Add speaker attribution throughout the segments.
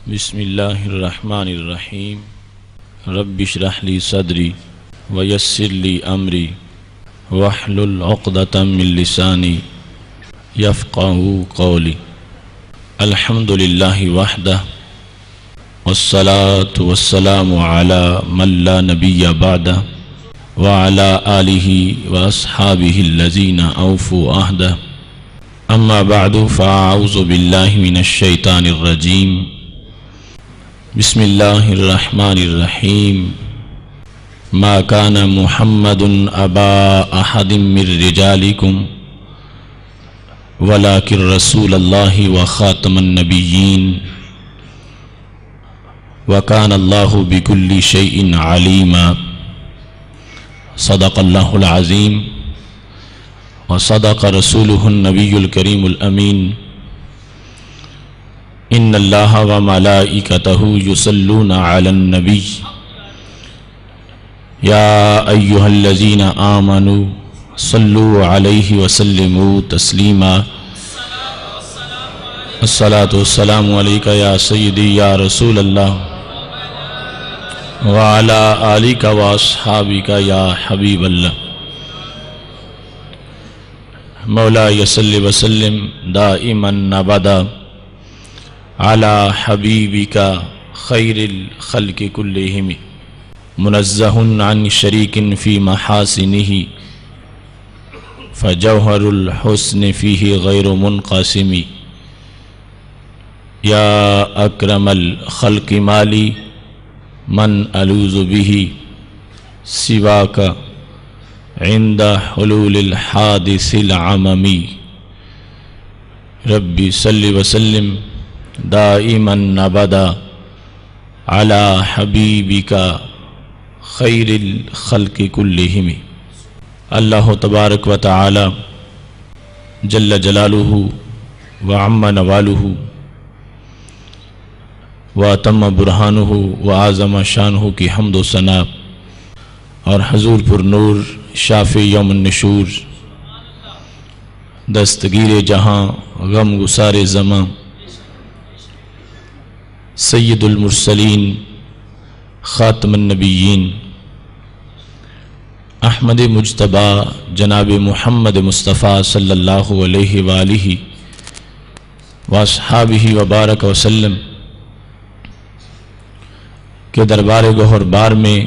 Speaker 1: بسم اللہ الرحمن الرحیم رب اشرح لی صدری ویسر لی امری واحلل عقدۃ من لسانی یفقہوا قولی الحمد للہ وحدہ والصلاة والسلام علی من لا نبی بعدہ وعلی آلہ واصحابہ الذین اوفوا عہدہ اما بعد فاعوذ باللہ من الشیطان الرجیم بسم اللہ الرحمن الرحیم ما کان محمد ابا احد من رجالکم ولکن رسول اللہ وخاتم النبیین وکان اللہ بکل شیء علیما صدق اللہ العظیم وصدق رسولہ النبی الکریم الامین ان اللہ وملائکتہ یصلون علی النبی یا ایہا الذین آمنوا صلوا علیہ وسلموا تسلیما الصلاة والسلام علیکہ یا سیدی یا رسول اللہ وعلی آلک واصحابک یا حبیب اللہ مولا صلی وسلم دائما ابدا علی حبیبک خیر الخلق کلہم منزہ عن شریک فی محاسنہ فجوہر الحسن فیہ غیر منقسم یا اکرم الخلق مالی من الوذ بہ سواک عند حلول الحادث العممی ربی صلی وسلم دائما ابدا علی حبیبک خیر الخلق کلہم۔ اللہ تبارک و تعالی جل جلالہ وعم نوالہ واتم برہانہ وعظم شانہ کی حمد و ثنا اور حضور پر نور شافع یوم النشور دستگیر جہاں غم گسار زماں سید المرسلین خاتم النبیین احمد مجتبی جناب محمد مصطفیٰ صلی اللہ علیہ وآلہ واصحابہ وبارک وسلم کے دربار گوہر بار میں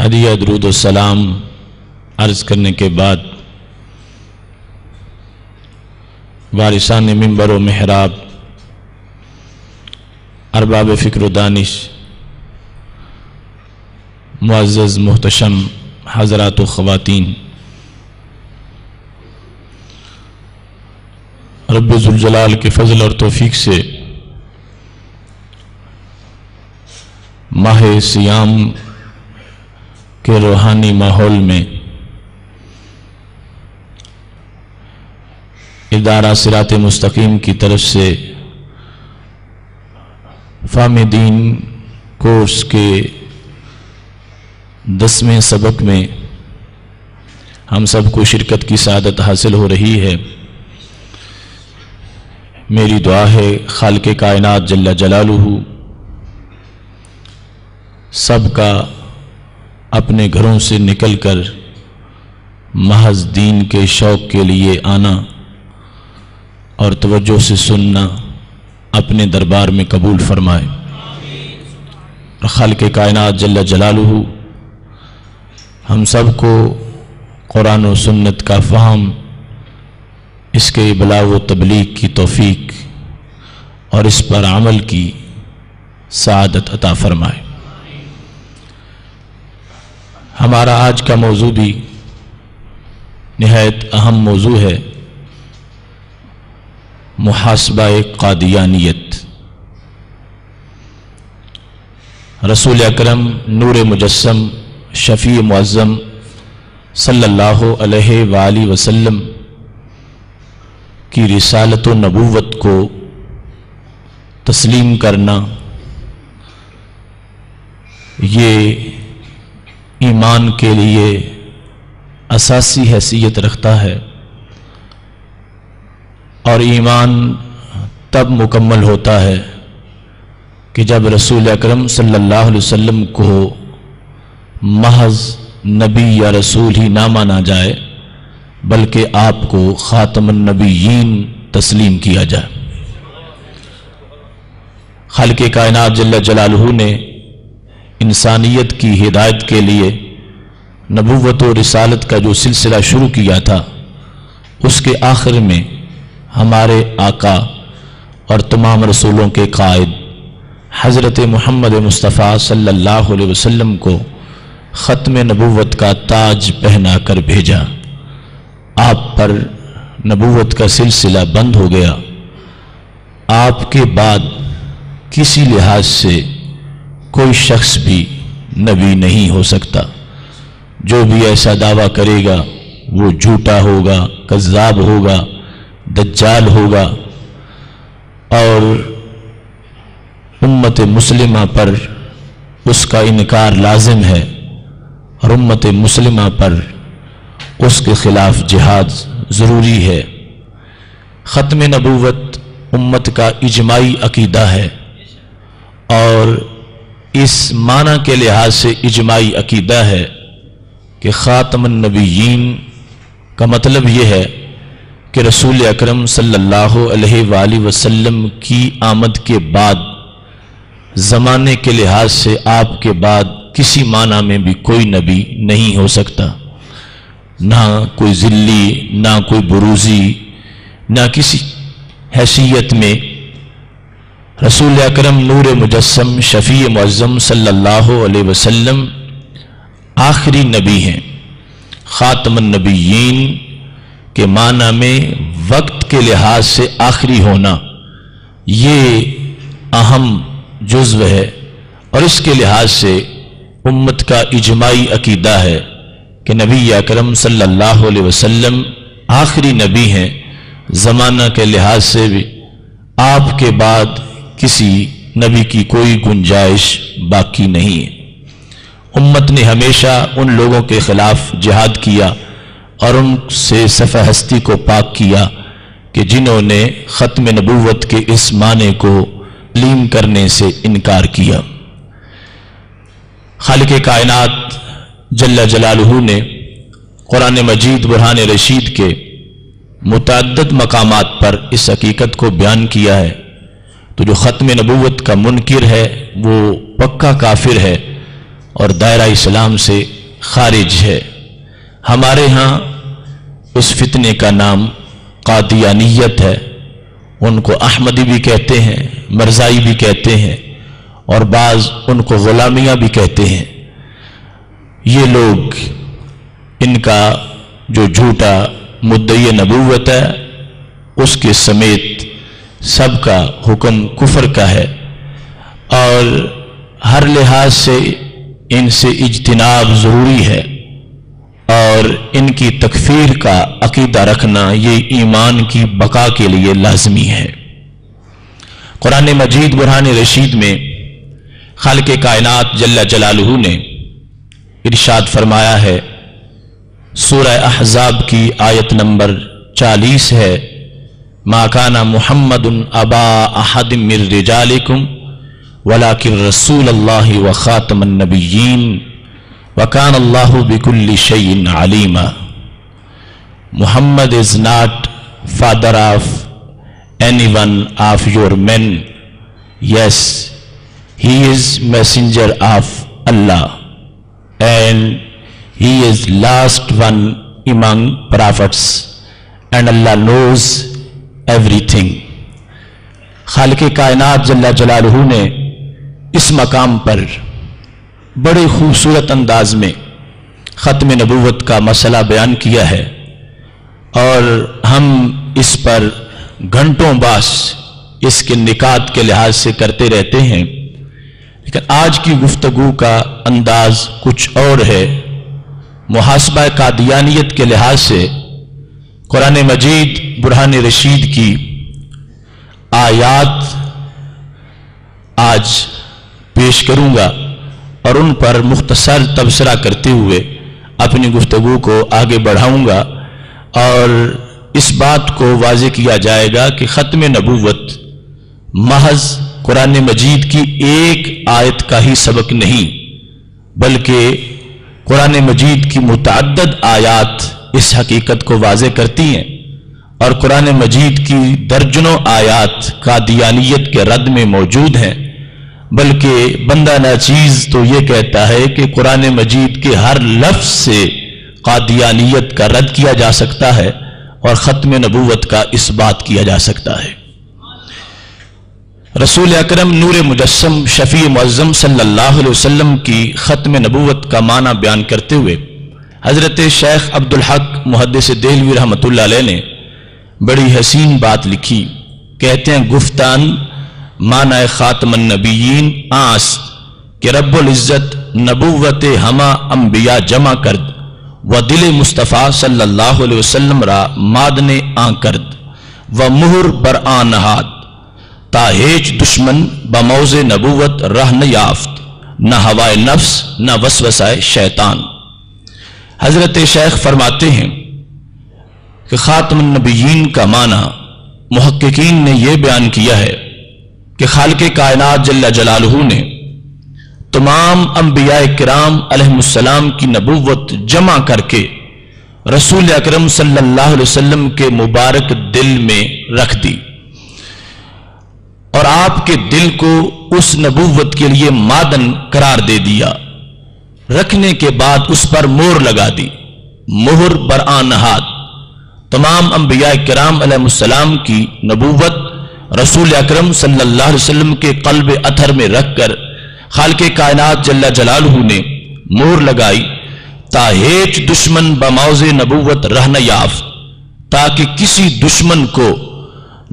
Speaker 1: ہدیہ درود و سلام عرض کرنے کے بعد وارثان منبر و محراب ارباب فکر و دانش معزز محتشم حضرات و خواتین، رب ذوالجلال کے فضل اور توفیق سے ماہ سیام کے روحانی ماحول میں ادارہ صراط مستقیم کی طرف سے فہم دین کورس کے 10ویں سبق میں ہم سب کو شرکت کی سعادت حاصل ہو رہی ہے۔ میری دعا ہے خالق کائنات جل جلالہ سب کا اپنے گھروں سے نکل کر محض دین کے شوق کے لیے آنا اور توجہ سے سننا اپنے دربار میں قبول فرمائے، اور خالق کائنات جل جلالہ ہم سب کو قرآن و سنت کا فہم، اس کے ابلاغ و تبلیغ کی توفیق اور اس پر عمل کی سعادت عطا فرمائے۔ ہمارا آج کا موضوع بھی نہایت اہم موضوع ہے، محاسبہ قادیانیت۔ رسول اکرم نور مجسم شفیع معظم صلی اللہ علیہ وآلہ وسلم کی رسالت و نبوت کو تسلیم کرنا یہ ایمان کے لیے اساسی حیثیت رکھتا ہے، اور ایمان تب مکمل ہوتا ہے کہ جب رسول اکرم صلی اللہ علیہ وسلم کو محض نبی یا رسول ہی نہ مانا جائے بلکہ آپ کو خاتم النبیین تسلیم کیا جائے۔ خالق کائنات جل جلالہ نے انسانیت کی ہدایت کے لیے نبوت و رسالت کا جو سلسلہ شروع کیا تھا، اس کے آخر میں ہمارے آقا اور تمام رسولوں کے قائد حضرت محمد مصطفیٰ صلی اللہ علیہ وسلم کو ختم نبوت کا تاج پہنا کر بھیجا۔ آپ پر نبوت کا سلسلہ بند ہو گیا۔ آپ کے بعد کسی لحاظ سے کوئی شخص بھی نبی نہیں ہو سکتا۔ جو بھی ایسا دعویٰ کرے گا وہ جھوٹا ہوگا، کذاب ہوگا، دجال ہوگا، اور امت مسلمہ پر اس کا انکار لازم ہے، اور امت مسلمہ پر اس کے خلاف جہاد ضروری ہے۔ ختم نبوت امت کا اجماعی عقیدہ ہے، اور اس معنی کے لحاظ سے اجماعی عقیدہ ہے کہ خاتم النبیین کا مطلب یہ ہے کہ رسول اکرم صلی اللہ علیہ وآلہ وسلم کی آمد کے بعد زمانے کے لحاظ سے آپ کے بعد کسی معنی میں بھی کوئی نبی نہیں ہو سکتا، نہ کوئی ذلی، نہ کوئی بروزی، نہ کسی حیثیت میں۔ رسول اکرم نور مجسم شفیع معظم صلی اللہ علیہ وسلم آخری نبی ہیں۔ خاتم النبیین کے معنی میں وقت کے لحاظ سے آخری ہونا یہ اہم جزو ہے، اور اس کے لحاظ سے امت کا اجماعی عقیدہ ہے کہ نبی اکرم صلی اللہ علیہ وسلم آخری نبی ہیں۔ زمانہ کے لحاظ سے بھی آپ کے بعد کسی نبی کی کوئی گنجائش باقی نہیں ہے۔ امت نے ہمیشہ ان لوگوں کے خلاف جہاد کیا اور ان سے صفحہ ہستی کو پاک کیا کہ جنہوں نے ختم نبوت کے اس معنی کو تسلیم کرنے سے انکار کیا۔ خالق کائنات جل جلالہ نے قرآن مجید برہان رشید کے متعدد مقامات پر اس حقیقت کو بیان کیا ہے۔ تو جو ختم نبوت کا منکر ہے وہ پکا کافر ہے اور دائرہ اسلام سے خارج ہے۔ ہمارے ہاں اس فتنے کا نام قادیانیت ہے۔ ان کو احمدی بھی کہتے ہیں، مرزائی بھی کہتے ہیں، اور بعض ان کو غلامیہ بھی کہتے ہیں۔ یہ لوگ، ان کا جو جھوٹا مدعی نبوت ہے اس کے سمیت سب کا حکم کفر کا ہے، اور ہر لحاظ سے ان سے اجتناب ضروری ہے، اور ان کی تکفیر کا عقیدہ رکھنا یہ ایمان کی بقا کے لیے لازمی ہے۔ قرآن مجید برہان رشید میں خالق کائنات جل جلالہ نے ارشاد فرمایا ہے، سورہ احزاب کی آیت نمبر 40 ہے، ما کان محمد ابا احد من رجالکم ولکن رسول اللہ وخاتم النبیین وکان اللہ بکل شیء علیما۔ Muhammad is not father of any one of your men. Yes, he is messenger of Allah, and he is last one among prophets, and Allah knows everything۔ خالق کائنات جل جلالہ نے اس مقام پر بڑے خوبصورت انداز میں ختم نبوت کا مسئلہ بیان کیا ہے، اور ہم اس پر گھنٹوں باس اس کے نکات کے لحاظ سے کرتے رہتے ہیں، لیکن آج کی گفتگو کا انداز کچھ اور ہے۔ محاسبہ قادیانیت کے لحاظ سے قرآن مجید برہان رشید کی آیات آج پیش کروں گا، اور ان پر مختصر تبصرہ کرتے ہوئے اپنی گفتگو کو آگے بڑھاؤں گا، اور اس بات کو واضح کیا جائے گا کہ ختم نبوت محض قرآن مجید کی ایک آیت کا ہی سبق نہیں، بلکہ قرآن مجید کی متعدد آیات اس حقیقت کو واضح کرتی ہیں، اور قرآن مجید کی درجنوں آیات قادیانیت کے رد میں موجود ہیں۔ بلکہ بندہ ناچیز تو یہ کہتا ہے کہ قرآن مجید کے ہر لفظ سے قادیانیت کا رد کیا جا سکتا ہے اور ختم نبوت کا اثبات کیا جا سکتا ہے۔ رسول اکرم نور مجسم شفیع معظم صلی اللہ علیہ وسلم کی ختم نبوت کا معنی بیان کرتے ہوئے حضرت شیخ عبدالحق محدث دہلوی رحمۃ اللہ علیہ نے بڑی حسین بات لکھی۔ کہتے ہیں گفتان معنی خاتم النبیین آس کہ رب العزت نبوت ہما انبیاء جمع کرد و دل مصطفیٰ صلی اللہ علیہ وسلم را مادن آن کرد و مہر بر آن نہاد تا ہیچ دشمن بموز نبوت رہ نہ یافت، نہ ہوائے نفس نہ وسوسہ شیطان۔ حضرت شیخ فرماتے ہیں کہ خاتم النبیین کا معنی محققین نے یہ بیان کیا ہے کہ خالق کائنات جل جلالہ نے تمام انبیاء کرام علیہ السلام کی نبوت جمع کر کے رسول اکرم صلی اللہ علیہ وسلم کے مبارک دل میں رکھ دی، اور آپ کے دل کو اس نبوت کے لیے مادن قرار دے دیا۔ رکھنے کے بعد اس پر مہر لگا دی، مہر بر آن نہاد۔ تمام انبیاء کرام علیہ السلام کی نبوت رسول اکرم صلی اللہ علیہ وسلم کے قلب اطہر میں رکھ کر خالق کائنات جل جلالہ نے مہر لگائی تا ہیچ دشمن بموز نبوت رہ نہ یافت، تاکہ کسی دشمن کو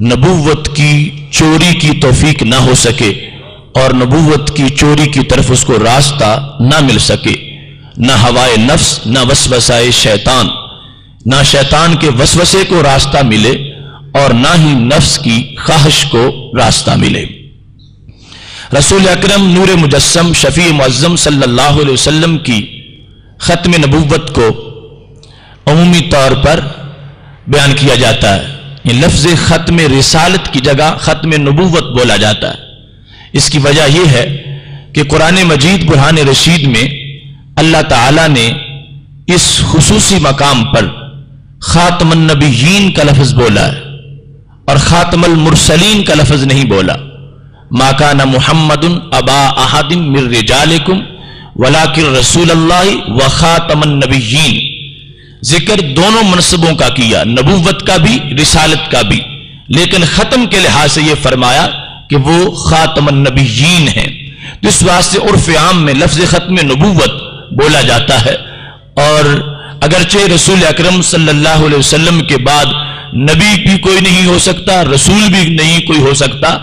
Speaker 1: نبوت کی چوری کی توفیق نہ ہو سکے اور نبوت کی چوری کی طرف اس کو راستہ نہ مل سکے، نہ ہوائے نفس نہ وسوسہ شیطان، نہ شیطان کے وسوسے کو راستہ ملے اور نہ ہی نفس کی خواہش کو راستہ ملے۔ رسول اکرم نور مجسم شفیع معظم صلی اللہ علیہ وسلم کی ختم نبوت کو عمومی طور پر بیان کیا جاتا ہے۔ یہ لفظ ختم رسالت کی جگہ ختم نبوت بولا جاتا ہے۔ اس کی وجہ یہ ہے کہ قرآن مجید برہان رشید میں اللہ تعالیٰ نے اس خصوصی مقام پر خاتم النبیین کا لفظ بولا ہے اور خاتم المرسلین کا لفظ نہیں بولا۔ ما کان محمد ابا احد من رجالکم ولکن رسول اللہ و خاتم النبیین۔ ذکر دونوں منصبوں کا کیا، نبوت کا بھی رسالت کا بھی، لیکن ختم کے لحاظ سے یہ فرمایا کہ وہ خاتم النبیین ہیں۔ تو اس واسطے عرف عام میں لفظ ختم نبوت بولا جاتا ہے، اور اگرچہ رسول اکرم صلی اللہ علیہ وسلم کے بعد نبی بھی کوئی نہیں ہو سکتا، رسول بھی نہیں کوئی ہو سکتا،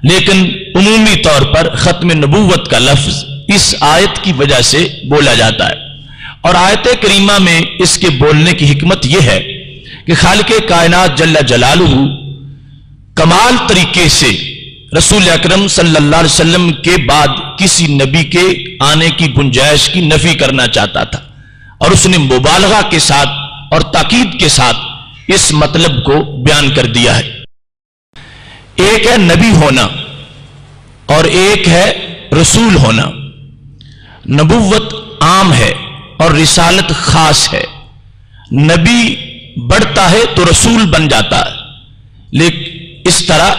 Speaker 1: لیکن عمومی طور پر ختم نبوت کا لفظ اس آیت کی وجہ سے بولا جاتا ہے۔ اور آیت کریمہ میں اس کے بولنے کی حکمت یہ ہے کہ خالق کائنات جل جلالہ کمال طریقے سے رسول اکرم صلی اللہ علیہ وسلم کے بعد کسی نبی کے آنے کی گنجائش کی نفی کرنا چاہتا تھا، اور اس نے مبالغہ کے ساتھ اور تاکید کے ساتھ اس مطلب کو بیان کر دیا ہے۔ ایک ہے نبی ہونا اور ایک ہے رسول ہونا۔ نبوت عام ہے اور رسالت خاص ہے۔ نبی بڑھتا ہے تو رسول بن جاتا ہے، لیکن اس طرح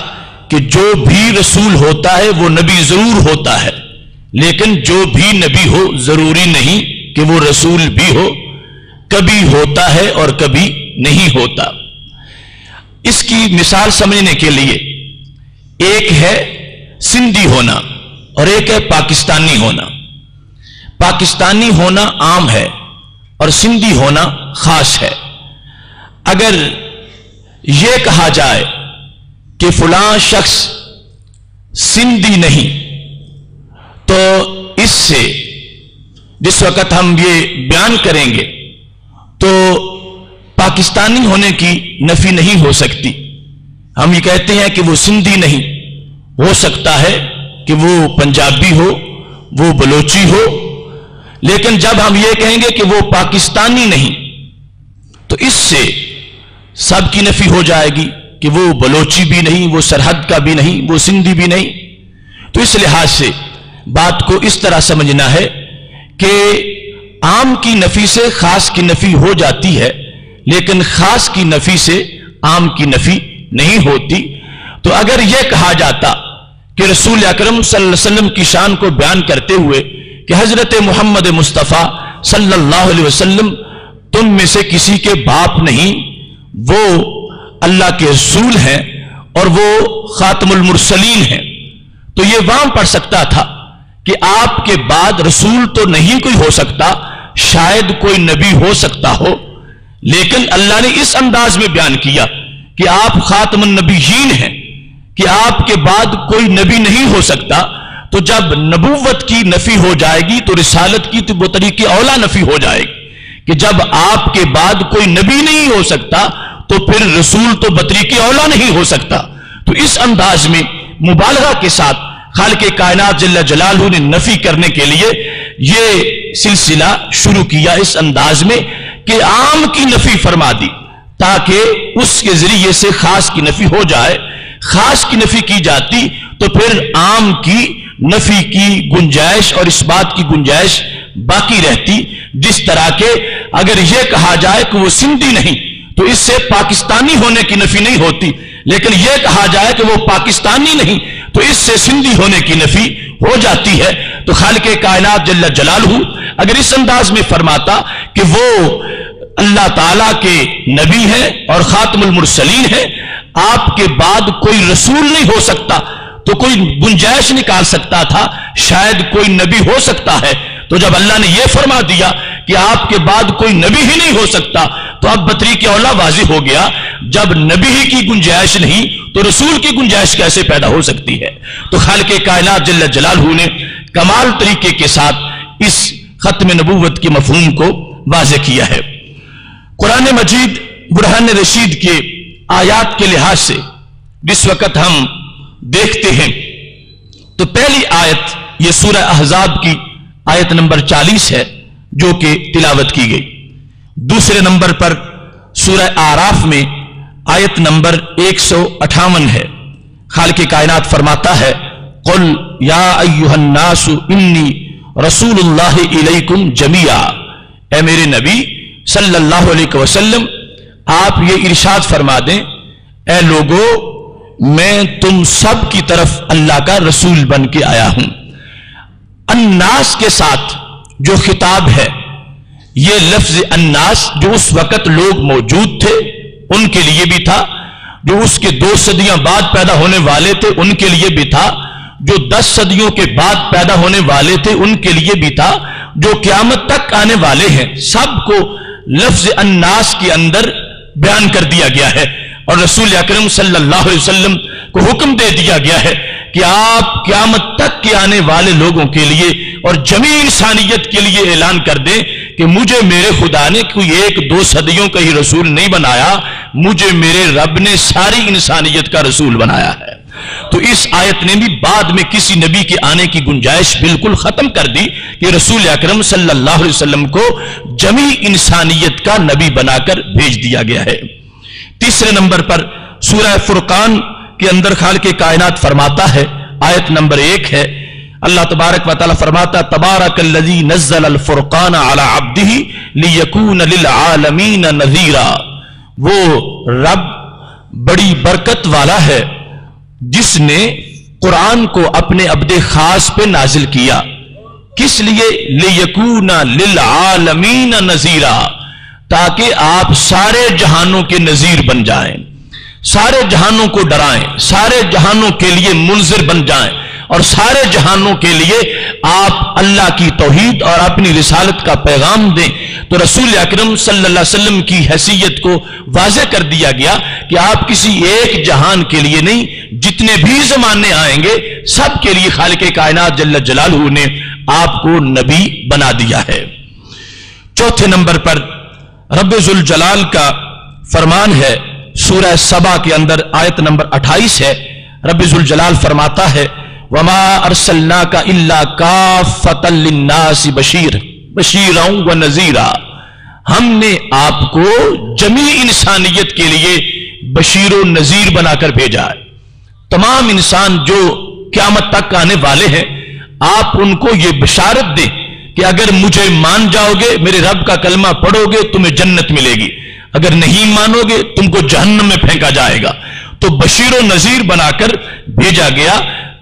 Speaker 1: کہ جو بھی رسول ہوتا ہے وہ نبی ضرور ہوتا ہے، لیکن جو بھی نبی ہو ضروری نہیں کہ وہ رسول بھی ہو، کبھی ہوتا ہے اور کبھی نہیں ہوتا۔ اس کی مثال سمجھنے کے لیے ایک ہے سندھی ہونا اور ایک ہے پاکستانی ہونا۔ پاکستانی ہونا عام ہے اور سندھی ہونا خاص ہے۔ اگر یہ کہا جائے کہ فلاں شخص سندھی نہیں، تو اس سے جس وقت ہم یہ بیان کریں گے تو پاکستانی ہونے کی نفی نہیں ہو سکتی۔ ہم یہ کہتے ہیں کہ وہ سندھی نہیں، ہو سکتا ہے کہ وہ پنجابی ہو، وہ بلوچی ہو، لیکن جب ہم یہ کہیں گے کہ وہ پاکستانی نہیں تو اس سے سب کی نفی ہو جائے گی کہ وہ بلوچی بھی نہیں، وہ سرحد کا بھی نہیں، وہ سندھی بھی نہیں۔ تو اس لحاظ سے بات کو اس طرح سمجھنا ہے کہ عام کی نفی سے خاص کی نفی ہو جاتی ہے، لیکن خاص کی نفی سے عام کی نفی نہیں ہوتی۔ تو اگر یہ کہا جاتا کہ رسول اکرم صلی اللہ علیہ وسلم کی شان کو بیان کرتے ہوئے کہ حضرت محمد مصطفیٰ صلی اللہ علیہ وسلم تم میں سے کسی کے باپ نہیں، وہ اللہ کے رسول ہیں اور وہ خاتم المرسلین ہیں، تو یہ وہاں پڑھ سکتا تھا کہ آپ کے بعد رسول تو نہیں کوئی ہو سکتا، شاید کوئی نبی ہو سکتا ہو، لیکن اللہ نے اس انداز میں بیان کیا کہ آپ خاتم النبیین ہیں، کہ آپ کے بعد کوئی نبی نہیں ہو سکتا۔ تو جب نبوت کی نفی ہو جائے گی تو رسالت کی تو بطریق اولا نفی ہو جائے گی کہ جب آپ کے بعد کوئی نبی نہیں ہو سکتا تو پھر رسول تو بطریق اولا نہیں ہو سکتا۔ تو اس انداز میں مبالغہ کے ساتھ خالق کائنات جل جلالہ نے نفی کرنے کے لیے یہ سلسلہ شروع کیا اس انداز میں کہ عام کی نفی فرما دی تاکہ اس کے ذریعے سے خاص کی نفی ہو جائے۔ خاص کی نفی کی جاتی تو پھر عام کی نفی کی گنجائش اور اس بات کی گنجائش باقی رہتی، جس طرح کہ اگر یہ کہا جائے کہ وہ سندھی نہیں تو اس سے پاکستانی ہونے کی نفی نہیں ہوتی، لیکن یہ کہا جائے کہ وہ پاکستانی نہیں تو اس سے سندھی ہونے کی نفی ہو جاتی ہے۔ تو خالق کائنات جل جلالہ اگر اس انداز میں فرماتا کہ وہ اللہ تعالیٰ کے نبی ہیں اور خاتم المرسلین ہیں، آپ کے بعد کوئی رسول نہیں ہو سکتا، تو کوئی گنجائش نکال سکتا تھا شاید کوئی نبی ہو سکتا ہے۔ تو جب اللہ نے یہ فرما دیا کہ آپ کے بعد کوئی نبی ہی نہیں ہو سکتا تو اب بطریق اولا واضح ہو گیا، جب نبی ہی کی گنجائش نہیں تو رسول کی گنجائش کیسے پیدا ہو سکتی ہے۔ تو خالق کائنات جل جلالہ نے کمال طریقے کے ساتھ اس ختم نبوت کے مفہوم کو واضح کیا ہے۔ قرآن مجید برہان رشید کے آیات کے لحاظ سے جس وقت ہم دیکھتے ہیں تو پہلی آیت یہ سورہ احزاب کی آیت نمبر 40 ہے جو کہ تلاوت کی گئی۔ دوسرے نمبر پر سورہ اعراف میں آیت نمبر 158 ہے۔ خالق کائنات فرماتا ہے قل یا ایھا الناس انی رسول اللہ الیکم جمیعا، اے میرے نبی صلی اللہ علیہ وسلم آپ یہ ارشاد فرما دیں اے لوگو میں تم سب کی طرف اللہ کا رسول بن کے آیا ہوں۔ الناس کے ساتھ جو خطاب ہے یہ لفظ الناس جو اس وقت لوگ موجود تھے ان کے لیے بھی تھا، جو اس کے 2 صدیاں بعد پیدا ہونے والے تھے ان کے لیے بھی تھا، جو 10 صدیوں کے بعد پیدا ہونے والے تھے ان کے لیے بھی تھا، جو قیامت تک آنے والے ہیں، سب کو لفظ الناس کے اندر بیان کر دیا گیا ہے۔ اور رسول اکرم صلی اللہ علیہ وسلم کو حکم دے دیا گیا ہے کہ آپ قیامت تک کے آنے والے لوگوں کے لیے اور جمیع انسانیت کے لیے اعلان کر دیں کہ مجھے میرے خدا نے کوئی 1-2 صدیوں کا ہی رسول نہیں بنایا، مجھے میرے رب نے ساری انسانیت کا رسول بنایا ہے۔ تو اس آیت نے بھی بعد میں کسی نبی کے آنے کی گنجائش بالکل ختم کر دی کہ رسول اکرم صلی اللہ علیہ وسلم کو جمیع انسانیت کا نبی بنا کر بھیج دیا گیا ہے۔ تیسرے نمبر پر سورہ فرقان کے اندر خالق کائنات فرماتا ہے آیت نمبر 1 ہے، اللہ تبارک و تعالی فرماتا تبارک الذی نزل الفرقان علی عبدہ لیکون للعالمین نذیرا، وہ رب بڑی برکت والا ہے جس نے قرآن کو اپنے عبد خاص پہ نازل کیا، کس لیے لیکون للعالمین نذیرا، تاکہ آپ سارے جہانوں کے نذیر بن جائیں، سارے جہانوں کو ڈرائیں، سارے جہانوں کے لیے منذر بن جائیں اور سارے جہانوں کے لیے آپ اللہ کی توحید اور اپنی رسالت کا پیغام دیں۔ تو رسول اکرم صلی اللہ علیہ وسلم کی حیثیت کو واضح کر دیا گیا کہ آپ کسی ایک جہان کے لیے نہیں، جتنے بھی زمانے آئیں گے سب کے لیے خالق کائنات جل جلالہ نے آپ کو نبی بنا دیا ہے۔ چوتھے نمبر پر رب ذوالجلال کا فرمان ہے سورہ سبا کے اندر آیت نمبر 28 ہے، رب ذوالجلال فرماتا ہے وما ارسلناک الا کافۃ للناس بشیرا ونذیرا، ہم نے آپ کو جمیع انسانیت کے لیے بشیر و نذیر بنا کر بھیجا ہے۔ تمام انسان جو قیامت تک آنے والے ہیں، آپ ان کو یہ بشارت دیں کہ اگر مجھے مان جاؤ گے، میرے رب کا کلمہ پڑھو گے، تمہیں جنت ملے گی، اگر نہیں مانو گے تم کو جہنم میں پھینکا جائے گا۔ تو بشیر و نذیر بنا کر بھیجا گیا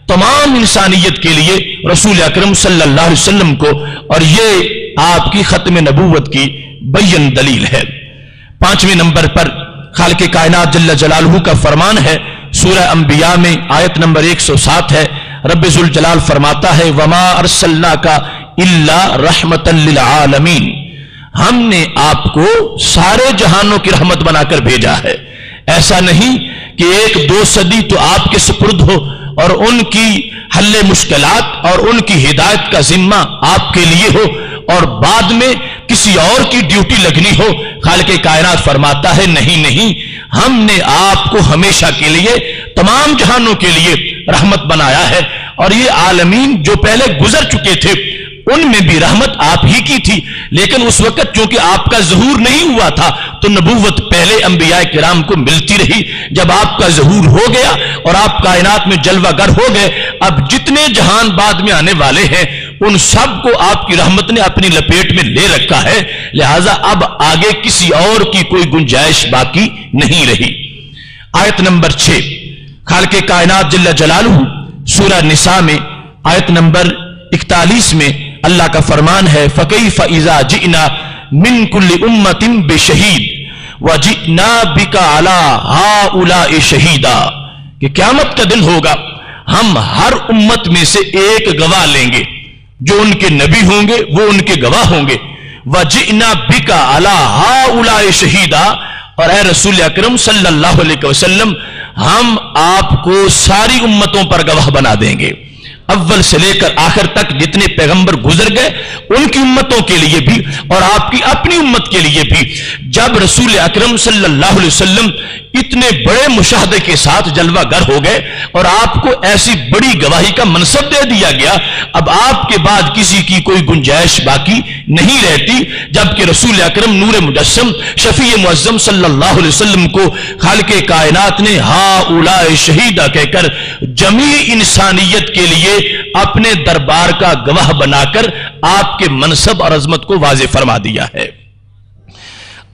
Speaker 1: تمام انسانیت کے لیے رسول اکرم صلی اللہ علیہ وسلم کو، اور یہ آپ کی ختم نبوت کی بین دلیل ہے۔ 5ویں نمبر پر خالق کائنات جل جلالہ کا فرمان ہے، سورہ انبیاء میں آیت نمبر 107 ہے، رب ذوالجلال فرماتا ہے وما ارسلناک الا رحمتا للعالمین، ہم نے آپ کو سارے جہانوں کی رحمت بنا کر بھیجا ہے۔ ایسا نہیں کہ 1-2 صدی تو آپ کے سپرد ہو اور ان کی حل مشکلات اور ان کی ہدایت کا ذمہ آپ کے لیے ہو اور بعد میں کسی اور کی ڈیوٹی لگنی ہو۔ خالق کائنات فرماتا ہے نہیں، ہم نے آپ کو ہمیشہ کے لیے تمام جہانوں کے لیے رحمت بنایا ہے، اور یہ عالمین جو پہلے گزر چکے تھے ان میں بھی رحمت آپ ہی کی تھی، لیکن اس وقت چونکہ آپ کا ظہور نہیں ہوا تھا تو نبوت پہلے انبیاء کرام کو ملتی رہی۔ جب آپ کا ظہور ہو گیا اور آپ کائنات میں جلوہ گر ہو گئے، اب جتنے جہان بعد میں آنے والے ہیں ان سب کو آپ کی رحمت نے اپنی لپیٹ میں لے رکھا ہے، لہٰذا اب آگے کسی اور کی کوئی گنجائش باقی نہیں رہی۔ آیت نمبر 6 خالق کائنات جل جلالہ سورہ نساء میں آیت نمبر 41 میں اللہ کا فرمان ہے فَكَيْفَ إِذَا جِئْنَا مِن كُلِّ أُمَّةٍ بِشَهِيدٍ وَجِئْنَا بِكَ عَلَىٰ هَٰؤُلَاءِ شَهِيدًا، کہ قیامت کا دن ہوگا، ہم ہر امت میں سے ایک گواہ لیں گے، جو ان کے نبی ہوں گے وہ ان کے گواہ ہوں گے۔ وَجِئْنَا بِكَ عَلَىٰ هَٰؤُلَاءِ شَهِيدًا، اور اے رسول اکرم صلی اللہ علیہ وسلم ہم آپ کو ساری امتوں پر گواہ بنا دیں گے، اول سے لے کر آخر تک جتنے پیغمبر گزر گئے ان کی امتوں کے لیے بھی اور آپ کی اپنی امت کے لیے بھی۔ جب رسول اکرم صلی اللہ علیہ وسلم اتنے بڑے مشاہدے کے ساتھ جلوہ گر ہو گئے اور آپ کو ایسی بڑی گواہی کا منصب دے دیا گیا، اب آپ کے بعد کسی کی کوئی گنجائش باقی نہیں رہتی، جبکہ رسول اکرم نور مجسم شفیع معظم صلی اللہ علیہ وسلم کو خالق کائنات نے ہؤلاء شہیدہ کہہ کر جمیع انسانیت کے لیے اپنے دربار کا گواہ بنا کر آپ کے منصب اور عظمت کو واضح فرما دیا ہے۔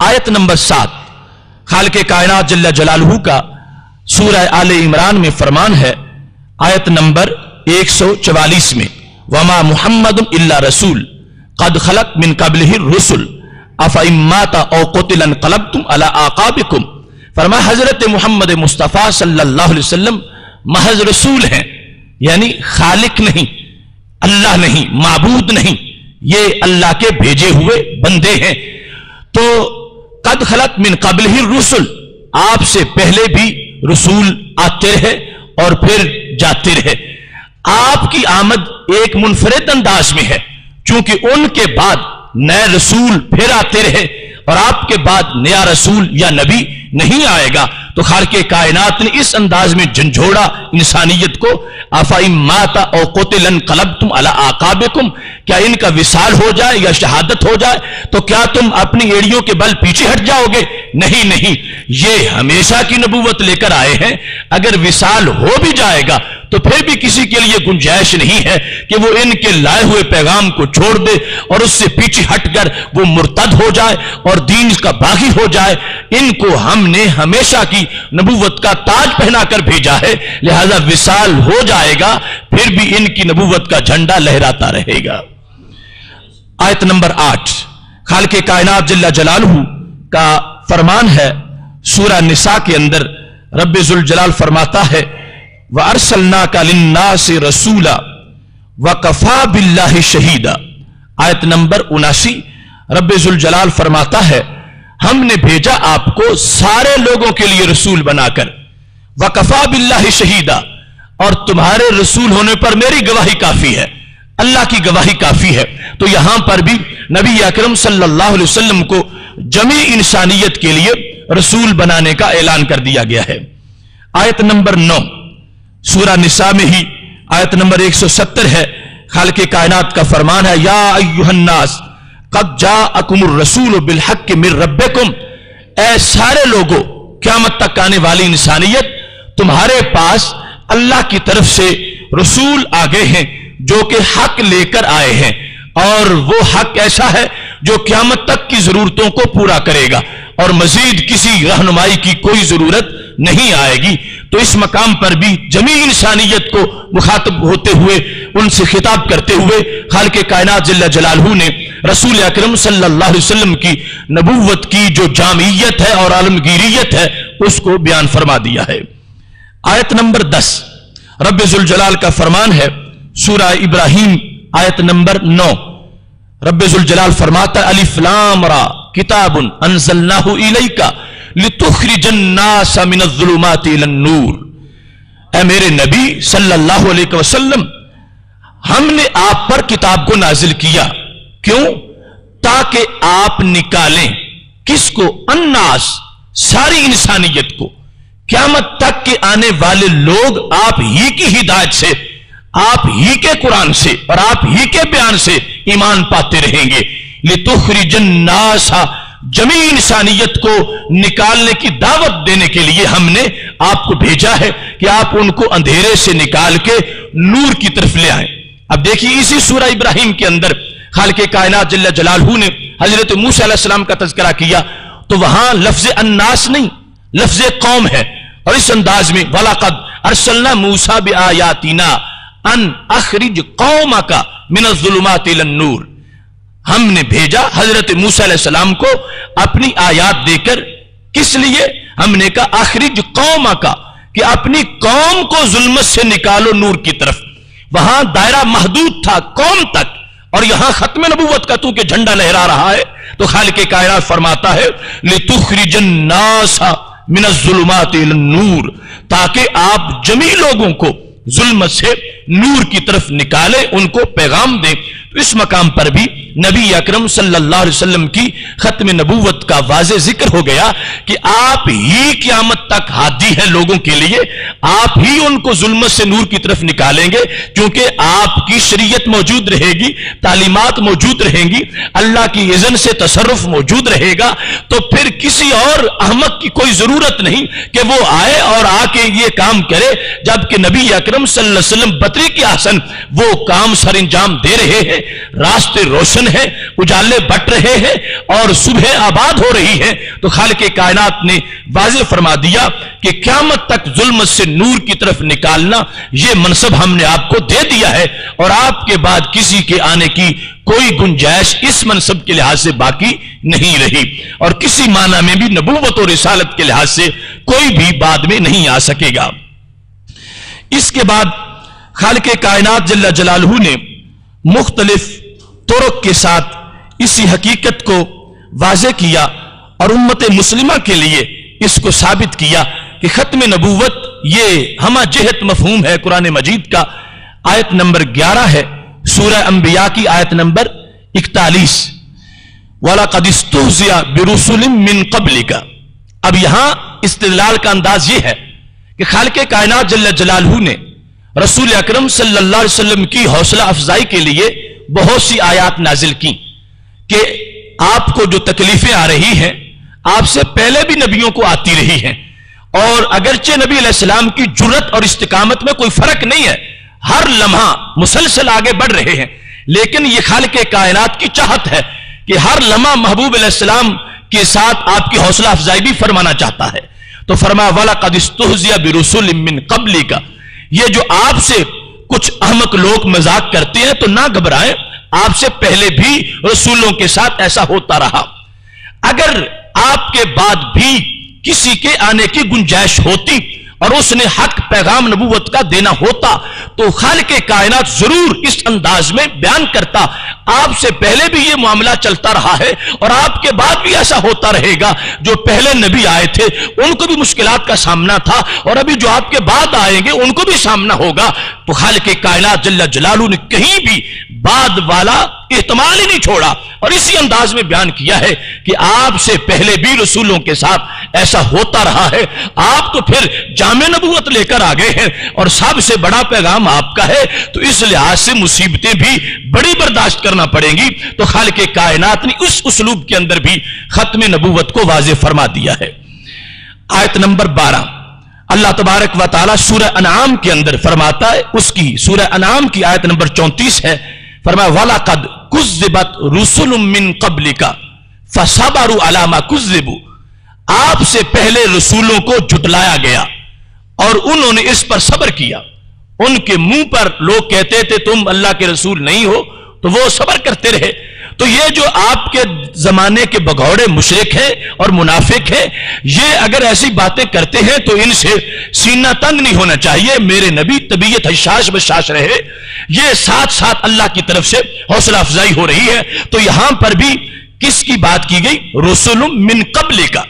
Speaker 1: آیت نمبر 7 خالق کائنات جل جلالہ کا سورہ آل عمران میں فرمان ہے، آیت نمبر 144 میں وما محمد الا رسول قد خلق من قبلہ الرسل افئن مات او قتل انقلبتم علی اعقابکم، فرمایا حضرت محمد مصطفیٰ صلی اللہ علیہ وسلم محض رسول ہیں، یعنی خالق نہیں، اللہ نہیں، معبود نہیں، یہ اللہ کے بھیجے ہوئے بندے ہیں۔ تو قد خلق من قبلہ الرسل، آپ سے پہلے بھی رسول آتے رہے اور پھر جاتے رہے، آپ کی آمد ایک منفرد انداز میں ہے، چونکہ ان کے بعد نئے رسول پھر آتے رہے اور آپ کے بعد نیا رسول یا نبی نہیں آئے گا، تو خالق کائنات نے اس انداز میں جھنجھوڑا انسانیت کو، افئن مات او قتل انقلبتم علی اعقابکم، کیا ان کا وصال ہو جائے یا شہادت ہو جائے تو کیا تم اپنی ایڑیوں کے بل پیچھے ہٹ جاؤ گے؟ نہیں، یہ ہمیشہ کی نبوت لے کر آئے ہیں، اگر وصال ہو بھی جائے گا تو پھر بھی کسی کے لیے گنجائش نہیں ہے کہ وہ ان کے لائے ہوئے پیغام کو چھوڑ دے اور اس سے پیچھے ہٹ کر وہ مرتد ہو جائے اور دین کا باغی ہو جائے۔ ان کو ہم نے ہمیشہ کی نبوت کا تاج پہنا کر بھیجا ہے، لہذا وصال ہو جائے گا پھر بھی ان کی نبوت کا جھنڈا لہراتا رہے گا۔ آیت نمبر 8 خالق کائنات جل جلالہ کا فرمان ہے، سورہ نساء کے اندر رب ذوالجلال فرماتا ہے وَأَرْسَلْنَاكَ لِلنَّاسِ رَسُولًا وَكَفَى بِاللَّهِ شَهِيدًا، آیت نمبر 79 رب ذوالجلال فرماتا ہے ہم نے بھیجا آپ کو سارے لوگوں کے لیے رسول بنا کر، وَكَفَى بِاللَّهِ شَهِيدًا، اور تمہارے رسول ہونے پر میری گواہی کافی ہے، اللہ کی گواہی کافی ہے۔ تو یہاں پر بھی نبی اکرم صلی اللہ علیہ وسلم کو جمیع انسانیت کے لیے رسول بنانے کا اعلان کر دیا گیا ہے۔ آیت نمبر 9 سورہ نساء میں ہی آیت نمبر 170 ہے، خالق کائنات کا فرمان ہے یا ایھا الناس قد جاءکم الرسول بالحق من ربکم، اے سارے لوگوں، قیامت تک آنے والی انسانیت، تمہارے پاس اللہ کی طرف سے رسول آگے ہیں جو کہ حق لے کر آئے ہیں، اور وہ حق ایسا ہے جو قیامت تک کی ضرورتوں کو پورا کرے گا اور مزید کسی رہنمائی کی کوئی ضرورت نہیں آئے گی۔ تو اس مقام پر بھی جمیع انسانیت کو مخاطب ہوتے ہوئے، ان سے خطاب کرتے ہوئے خالق کائنات جل جلالہ نے رسول اکرم صلی اللہ علیہ وسلم کی نبوت کی جو جامعیت ہے اور عالمگیریت ہے اس کو بیان فرما دیا ہے۔ آیت نمبر 10 رب ذوالجلال کا فرمان ہے، سورہ ابراہیم آیت نمبر 9۔ رب ذوالجلال فرماتا ہے الف لام را کتاب انزلناہ الیک لتخرج الناس من الظلمات الى النور۔ اے میرے نبی صلی اللہ علیہ وسلم، ہم نے آپ پر کتاب کو نازل کیا، کیوں؟ تاکہ آپ نکالیں کس کو؟ الناس، ساری انسانیت کو، قیامت تک کے آنے والے لوگ آپ ہی کی ہدایت سے، آپ ہی کے قرآن سے اور آپ ہی کے بیان سے ایمان پاتے رہیں گے۔ لتخرج الناس، جمیع انسانیت کو نکالنے کی دعوت دینے کے لیے ہم نے آپ کو بھیجا ہے کہ آپ ان کو اندھیرے سے نکال کے نور کی طرف لے آئیں۔ اب دیکھیے اسی سورہ ابراہیم کے اندر خالق کائنات جل جلالہ نے حضرت موسیٰ علیہ السلام کا تذکرہ کیا تو وہاں لفظ الناس نہیں، لفظ قوم ہے، اور اس انداز میں وَلَقَدْ أَرْسَلْنَا مُوسَىٰ بِآيَاتِنَا أَنْ أَخْرِجْ قَوْمَكَ مِنَ الظُّلُمَاتِ إِلَى النُّورِ۔ ہم نے بھیجا حضرت موسیٰ علیہ السلام کو اپنی آیات دے کر، کس لیے؟ ہم نے کہا اخرج قومک، کہ اپنی قوم کو ظلمت سے نکالو نور کی طرف۔ وہاں دائرہ محدود تھا قوم تک، اور یہاں ختم نبوت کا تو کہ جھنڈا لہرا رہا ہے، تو خالق کائنات فرماتا ہے لتخرج الناس من الظلمات الى النور، تاکہ آپ جمیع لوگوں کو ظلمت سے نور کی طرف نکالے، ان کو پیغام دیں۔ تو اس مقام پر بھی نبی اکرم صلی اللہ علیہ وسلم کی ختم نبوت کا واضح ذکر ہو گیا کہ آپ ہی قیامت تک ہادی ہیں لوگوں کے لیے، آپ ہی ان کو ظلمت سے نور کی طرف نکالیں گے، کیونکہ آپ کی شریعت موجود رہے گی، تعلیمات موجود رہیں گی، اللہ کی اذن سے تصرف موجود رہے گا، تو پھر کسی اور احمق کی کوئی ضرورت نہیں کہ وہ آئے اور آ کے یہ کام کرے، جبکہ نبی اکرم صلی اللہ علیہ وسلم بطریق احسن وہ کام سر انجام دے رہے ہیں، راستے روشن ہیں، اجالے بٹ رہے ہیں اور صبح آباد ہو رہی ہے۔ تو خالق کائنات نے واضح فرما دیا کہ قیامت تک ظلمت سے نور کی طرف نکالنا یہ منصب ہم نے آپ کو دے دیا ہے، اور آپ کے بعد کسی کے آنے کی کوئی گنجائش اس منصب کے لحاظ سے باقی نہیں رہی، اور کسی معنی میں بھی نبوت اور رسالت کے لحاظ سے کوئی بھی بعد میں نہیں آ سکے گا۔ اس کے بعد خالق کائنات جل جلالہ نے مختلف طرق کے ساتھ اسی حقیقت کو واضح کیا اور امت مسلمہ کے لیے اس کو ثابت کیا کہ ختم نبوت یہ ہمہ جہت مفہوم ہے قرآن مجید کا۔ آیت نمبر 11 ہے سورہ انبیاء کی، آیت نمبر 41 وَلَقَدِ اسْتُهْزِئَ بِرُسُلٍ مِّن قَبْلِكَ۔ اب یہاں استدلال کا انداز یہ ہے کہ خالق کائنات جل جلالہ نے رسول اکرم صلی اللہ علیہ وسلم کی حوصلہ افزائی کے لیے بہت سی آیات نازل کی کہ آپ کو جو تکلیفیں آ رہی ہیں آپ سے پہلے بھی نبیوں کو آتی رہی ہیں، اور اگرچہ نبی علیہ السلام کی جرت اور استقامت میں کوئی فرق نہیں ہے، ہر لمحہ مسلسل آگے بڑھ رہے ہیں، لیکن یہ خالق کائنات کی چاہت ہے کہ ہر لمحہ محبوب علیہ السلام کے ساتھ آپ کی حوصلہ افزائی بھی فرمانا چاہتا ہے۔ تو فرمایا وَلَقَدِ اسْتُهْزِئَ بِرُسُلٍ مِّن قَبْلِكَ، یہ جو آپ سے کچھ احمق لوگ مذاق کرتے ہیں تو نہ گھبرائیں، آپ سے پہلے بھی رسولوں کے ساتھ ایسا ہوتا رہا۔ اگر آپ کے بعد بھی کسی کے آنے کی گنجائش ہوتی اور اس نے حق پیغام نبوت کا دینا ہوتا تو خالق کائنات ضرور اس انداز میں بیان کرتا، آپ سے پہلے بھی یہ معاملہ چلتا رہا ہے اور آپ کے بعد بھی ایسا ہوتا رہے گا، جو پہلے نبی آئے تھے ان کو بھی مشکلات کا سامنا تھا اور ابھی جو آپ کے بعد آئیں گے ان کو بھی سامنا ہوگا۔ تو خالق کائنات جل جلالہ نے کہیں بھی بعد والا احتمال ہی نہیں چھوڑا اور اسی انداز میں بیان کیا ہے کہ آپ سے پہلے بھی رسولوں کے ساتھ ایسا ہوتا رہا ہے، آپ تو پھر جامع نبوت لے کر آگے ہیں اور سب سے بڑا پیغام آپ کا ہے، تو اس لحاظ سے مصیبتیں بھی بڑی برداشت کرنا پڑیں گی۔ تو خالق کائنات نے اس اسلوب کے اندر بھی ختم نبوت کو واضح فرما دیا ہے۔ آیت نمبر 12 اللہ تبارک و تعالی سورہ انعام کے اندر فرماتا ہے، اس کی سورہ انعام کی آیت نمبر 34 ہے، فرمایا وَلَقَدْ كُذِّبَتْ رُسُلٌ مِّن قَبْلِكَ فَصَبَرُوا عَلَىٰ مَا كُذِّبُوا، آپ سے پہلے رسولوں کو جھٹلایا گیا اور انہوں نے اس پر صبر کیا۔ ان کے منہ پر لوگ کہتے تھے تم اللہ کے رسول نہیں ہو، تو وہ صبر کرتے رہے۔ تو یہ جو آپ کے زمانے کے بگوڑے مشرک ہیں اور منافق ہیں، یہ اگر ایسی باتیں کرتے ہیں تو ان سے سینہ تنگ نہیں ہونا چاہیے۔ میرے نبی طبیعت حشاش بشاش رہے، یہ ساتھ ساتھ اللہ کی طرف سے حوصلہ افزائی ہو رہی ہے۔ تو یہاں پر بھی کس کی بات کی گئی؟ رسول من قبل کا،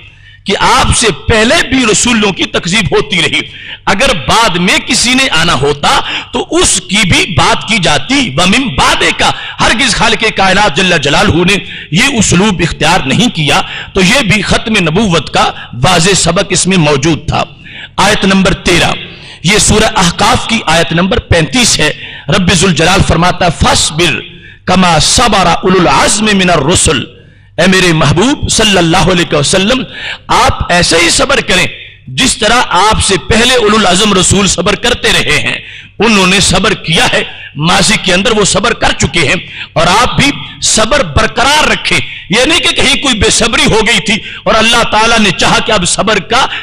Speaker 1: کہ آپ سے پہلے بھی رسولوں کی تکذیب ہوتی رہی، اگر بعد میں کسی نے آنا ہوتا تو اس کی بھی بات کی جاتی۔ وَمِن بَعْدِ کا، ہرگز خالق کائنات جل جلالہ نے یہ اسلوب اختیار نہیں کیا، تو یہ بھی ختم نبوت کا واضح سبق اس میں موجود تھا۔ آیت نمبر 13، یہ سورہ احقاف کی آیت نمبر 35 ہے۔ رب ذوالجلال فرماتا ہے فَاصْبِرْ كَمَا صَبَرَ أُولُو الْعَزْمِ مِنَ الرُّسُلِ، اے میرے محبوب صلی اللہ علیہ وسلم، آپ ایسے ہی صبر کریں جس طرح آپ سے پہلے اولو العزم رسول صبر کرتے رہے ہیں۔ انہوں نے صبر کیا ہے، ماضی کے اندر وہ صبر کر چکے ہیں، اور آپ بھی صبر برقرار رکھیں۔ یہ نہیں کہ کہیں کوئی بے صبری ہو گئی تھی اور اللہ تعالیٰ نے چاہا کہ اب صبر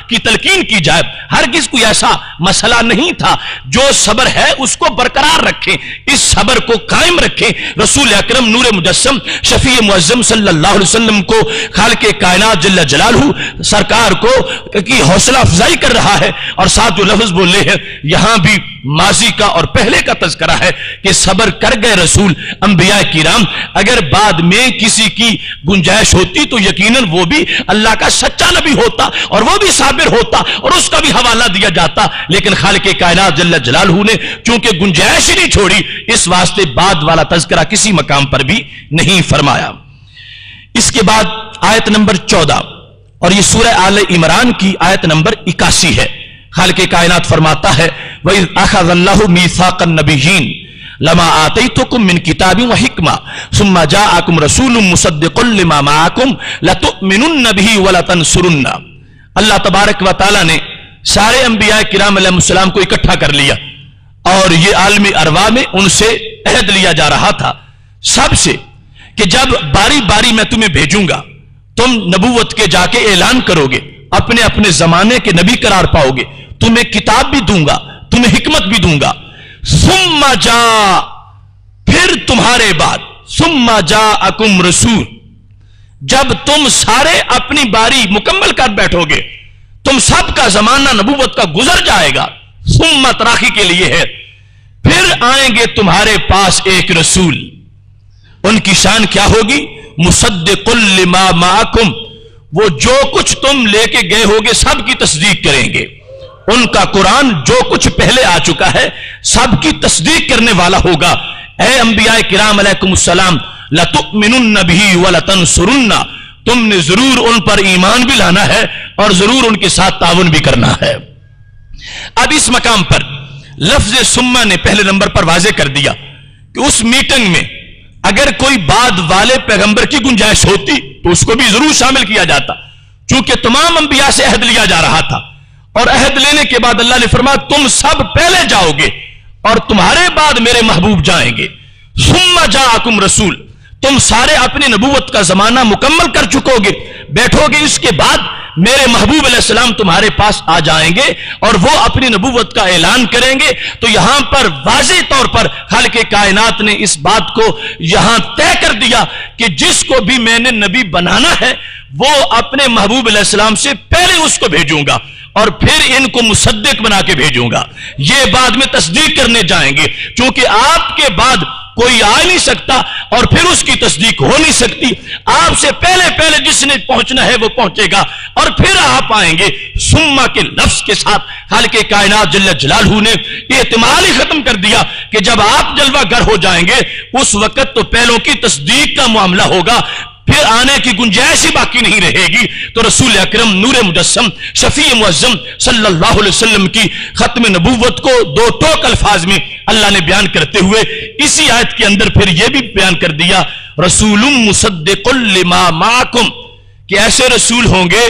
Speaker 1: کی تلقین کی جائے، ہرگز کوئی ایسا مسئلہ نہیں تھا۔ جو صبر ہے اس کو برقرار رکھیں، اس صبر کو قائم رکھیں۔ رسول اکرم نور مجسم شفیع معظم صلی اللہ علیہ وسلم کو خالق کائنات جل جلالہ سرکار کو کی حوصلہ افزائی کر رہا ہے، اور ساتھ جو لفظ بولے ہیں یہاں بھی ماضی کا اور پہلے کا تذکرہ ہے کہ صبر کر گئے رسول انبیاء کرام۔ اگر بعد میں کسی کی گنجائش ہوتی تو یقیناً وہ بھی اللہ کا سچا نبی ہوتا اور وہ بھی صابر ہوتا اور اس کا بھی حوالہ دیا جاتا، لیکن خالق کائنات جل جلالہ نے چونکہ گنجائش ہی نہیں چھوڑی، اس واسطے بعد والا تذکرہ کسی مقام پر بھی نہیں فرمایا۔ اس کے بعد آیت نمبر 14، اور یہ سورہ آل عمران کی آیت نمبر 81 ہے۔ خالق کائنات فرماتا ہے وَإِذْ أَخَذَ اللَّهُ مِيثَاقَ النَّبِيِّينَ لما آتيتكم من كتاب وحكمة ثم جاءكم رسول مصدق لما معكم لتؤمنن به ولتنصرن۔ اللہ تبارک و تعالی نے سارے انبیاء کرام علیہ السلام کو اکٹھا کر لیا، اور یہ عالم ارواح میں ان سے عہد لیا جا رہا تھا سب سے کہ جب باری باری میں تمہیں بھیجوں گا، تم نبوت کے جا کے اعلان کرو گے، اپنے اپنے زمانے کے نبی قرار پاؤ گے، تمہیں کتاب بھی دوں گا، تمہیں حکمت بھی دوں گا۔ ثم جاء، پھر تمہارے بعد، ثم جاءکم رسول، جب تم سارے اپنی باری مکمل کر بیٹھو گے، تم سب کا زمانہ نبوت کا گزر جائے گا، ثم تراخی کے لیے ہے، پھر آئیں گے تمہارے پاس ایک رسول، ان کی شان کیا ہوگی؟ مصدق لما معکم، وہ جو کچھ تم لے کے گئے ہوگے سب کی تصدیق کریں گے۔ ان کا قرآن جو کچھ پہلے آ چکا ہے سب کی تصدیق کرنے والا ہوگا۔ اے انبیاء کرام علیکم السلام، لَتُؤْمِنُنَّ بِهِ وَلَتَنْصُرُنَّ، تم نے ضرور ان پر ایمان بھی لانا ہے اور ضرور ان کے ساتھ تعاون بھی کرنا ہے۔ اب اس مقام پر لفظ ثم نے پہلے نمبر پر واضح کر دیا کہ اس میٹنگ میں اگر کوئی بعد والے پیغمبر کی گنجائش ہوتی تو اس کو بھی ضرور شامل کیا جاتا، چونکہ تمام انبیاء سے عہد لیا جا رہا تھا، اور عہد لینے کے بعد اللہ نے فرمایا تم سب پہلے جاؤ گے اور تمہارے بعد میرے محبوب جائیں گے۔ ثم جاءکم رسول، تم سارے اپنی نبوت کا زمانہ مکمل کر چکو گے، بیٹھو گے، اس کے بعد میرے محبوب علیہ السلام تمہارے پاس آ جائیں گے اور وہ اپنی نبوت کا اعلان کریں گے۔ تو یہاں پر واضح طور پر خالق کائنات نے اس بات کو یہاں طے کر دیا کہ جس کو بھی میں نے نبی بنانا ہے وہ اپنے محبوب علیہ السلام سے پہلے اس کو بھیجوں گا اور پھر ان کو مصدق بنا کے بھیجوں گا، یہ بعد میں تصدیق کرنے جائیں گے، چونکہ آپ کے بعد کوئی آ نہیں سکتا اور پھر اس کی تصدیق ہو نہیں سکتی۔ آپ سے پہلے پہلے جس نے پہنچنا ہے وہ پہنچے گا اور پھر آپ آئیں گے۔ ثم کے لفظ کے ساتھ خالق کائنات جل جلالہ نے احتمال ہی ختم کر دیا کہ جب آپ جلوہ گر ہو جائیں گے اس وقت تو پہلوں کی تصدیق کا معاملہ ہوگا، پھر آنے کی گنجائش ہی باقی نہیں رہے گی۔ تو رسول اکرم نور مجسم شفیع معظم صلی اللہ علیہ وسلم کی ختم نبوت کو دو ٹوک الفاظ میں اللہ نے بیان کرتے ہوئے اسی آیت کے اندر پھر یہ بھی بیان کر دیا رسول مصدق لما معکم، کہ ایسے رسول ہوں گے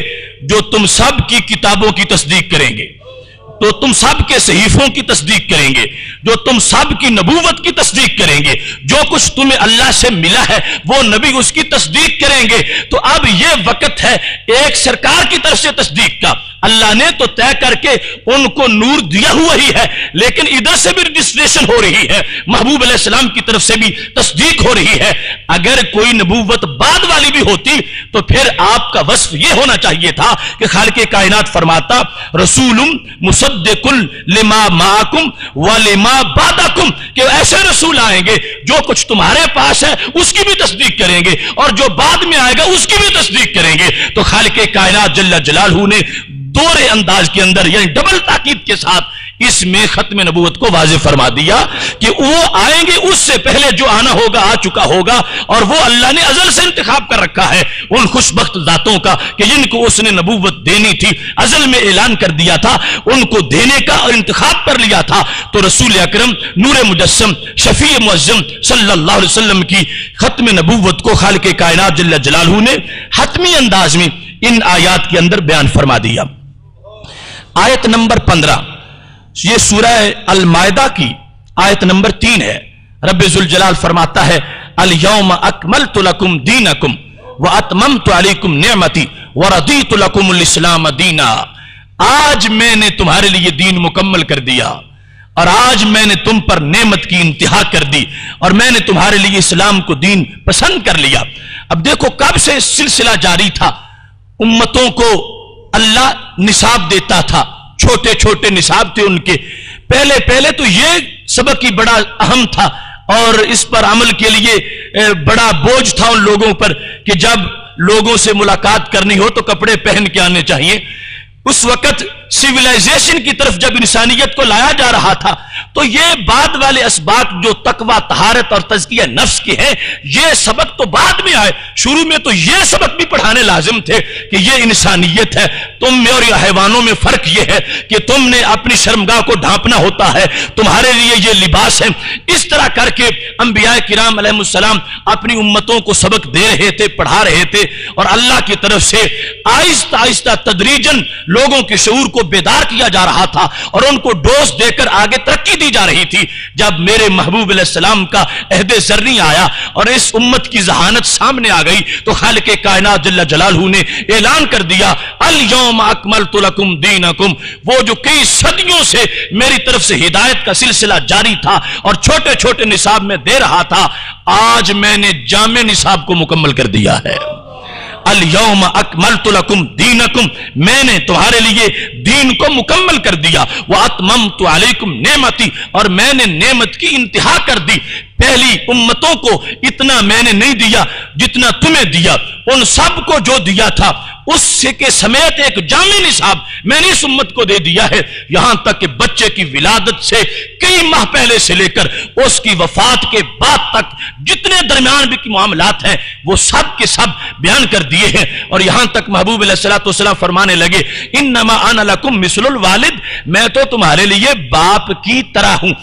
Speaker 1: جو تم سب کی کتابوں کی تصدیق کریں گے، تو تم سب کے صحیفوں کی تصدیق کریں گے، جو تم سب کی نبوت کی تصدیق کریں گے، جو کچھ تمہیں اللہ سے ملا ہے وہ نبی اس کی تصدیق کریں گے۔ تو اب یہ وقت ہے ایک سرکار کی طرف سے تصدیق کا، اللہ نے تو طے کر کے ان کو نور دیا ہوا ہی ہے، لیکن ادھر سے بھی رجسٹریشن ہو رہی ہے، محبوب علیہ السلام کی طرف سے بھی تصدیق ہو رہی ہے۔ اگر کوئی نبوت بعد والی بھی ہوتی تو پھر آپ کا وصف یہ ہونا چاہیے تھا کہ خالق کائنات فرماتا رسول مصدق لما معکم ولما بعدکم، کہ ایسے رسول آئیں گے جو کچھ تمہارے پاس ہے اس کی بھی تصدیق کریں گے اور جو بعد میں آئے گا اس کی بھی تصدیق کریں گے۔ تو خالق کائنات جل جلالہ نے دورے انداز کے اندر یعنی ڈبل تاکید کے ساتھ اس میں ختم نبوت کو واضح فرما دیا کہ وہ آئیں گے، اس سے پہلے جو آنا ہوگا آ چکا ہوگا، اور وہ اللہ نے ازل سے انتخاب کر رکھا ہے ان خوش بخت ذاتوں کا کہ جن کو اس نے نبوت دینی تھی، ازل میں اعلان کر دیا تھا، ان کو دینے کا اور انتخاب کر لیا تھا۔ تو رسول اکرم نور مجسم شفیع معظم صلی اللہ علیہ وسلم کی ختم نبوت کو خالق کائنات جل جلالہ نے حتمی انداز میں ان آیات کے اندر بیان فرما دیا۔ آیت نمبر 15 یہ سورہ المائدہ کی آیت نمبر 3 ہے۔ رب ذوالجلال فرماتا ہے الیوم اکملت لکم دینکم واتممت علیکم نعمتی ورضیت لکم الاسلام دینا، آج میں نے تمہارے لیے دین مکمل کر دیا اور آج میں نے تم پر نعمت کی انتہا کر دی اور میں نے تمہارے لیے اسلام کو دین پسند کر لیا۔ اب دیکھو کب سے سلسلہ جاری تھا، امتوں کو اللہ نصاب دیتا تھا، چھوٹے چھوٹے نصاب تھے ان کے، پہلے تو یہ سبق ہی بڑا اہم تھا اور اس پر عمل کے لیے بڑا بوجھ تھا ان لوگوں پر کہ جب لوگوں سے ملاقات کرنی ہو تو کپڑے پہن کے آنے چاہیے۔ اس وقت سیولائزیشن کی طرف جب انسانیت کو لایا جا رہا تھا تو یہ بعد والے اسباق جو تقوی، طہارت اور تزکیہ نفس کے ہیں یہ سبق تو بعد میں آئے، شروع میں تو یہ سبق بھی پڑھانے لازم تھے کہ یہ انسانیت ہے، تم میں اور حیوانوں میں فرق یہ ہے کہ تم نے اپنی شرمگاہ کو ڈھانپنا ہوتا ہے، تمہارے لیے یہ لباس ہے۔ اس طرح کر کے انبیاء کرام علیہ السلام اپنی امتوں کو سبق دے رہے تھے، پڑھا رہے تھے، اور اللہ کی طرف سے آہستہ آہستہ تدریجاً لوگوں کے شعور کو بیدار کیا جا رہا تھا اور ان کو ڈوز دے کر آگے ترقی دی جا رہی تھی۔ جب میرے محبوب علیہ السلام کا عہد زرعی آیا اور اس امت کی ذہانت سامنے آ گئی تو خالق کائنات جل جلالہ نے اعلان کر دیا الیوم اکملت لکم دینکم، وہ جو کئی صدیوں سے میری طرف سے ہدایت کا سلسلہ جاری تھا اور چھوٹے چھوٹے نصاب میں دے رہا تھا، آج میں نے جامع نصاب کو مکمل کر دیا ہے۔ الیوم اکملت لکم دینکم، میں نے تمہارے لیے دین کو مکمل کر دیا، واتممت علیکم نعمتی، اور میں نے نعمت کی انتہا کر دی۔ پہلی امتوں کو اتنا میں نے نہیں دیا جتنا تمہیں دیا، ان سب کو جو دیا تھا اس سے کے سمیت ایک جامع نصاب میں نے اس امت کو دے دیا ہے، یہاں تک کہ بچے کی ولادت سے کئی ماہ پہلے سے لے کر اس کی وفات کے بعد تک جتنے درمیان بھی کی معاملات ہیں وہ سب کے سب بیان کر دیے ہیں۔ اور یہاں تک محبوب علیہ الصلوۃ والسلام فرمانے لگے انما انا لکم مثل الوالد، میں تو تمہارے لیے باپ کی طرح ہوں۔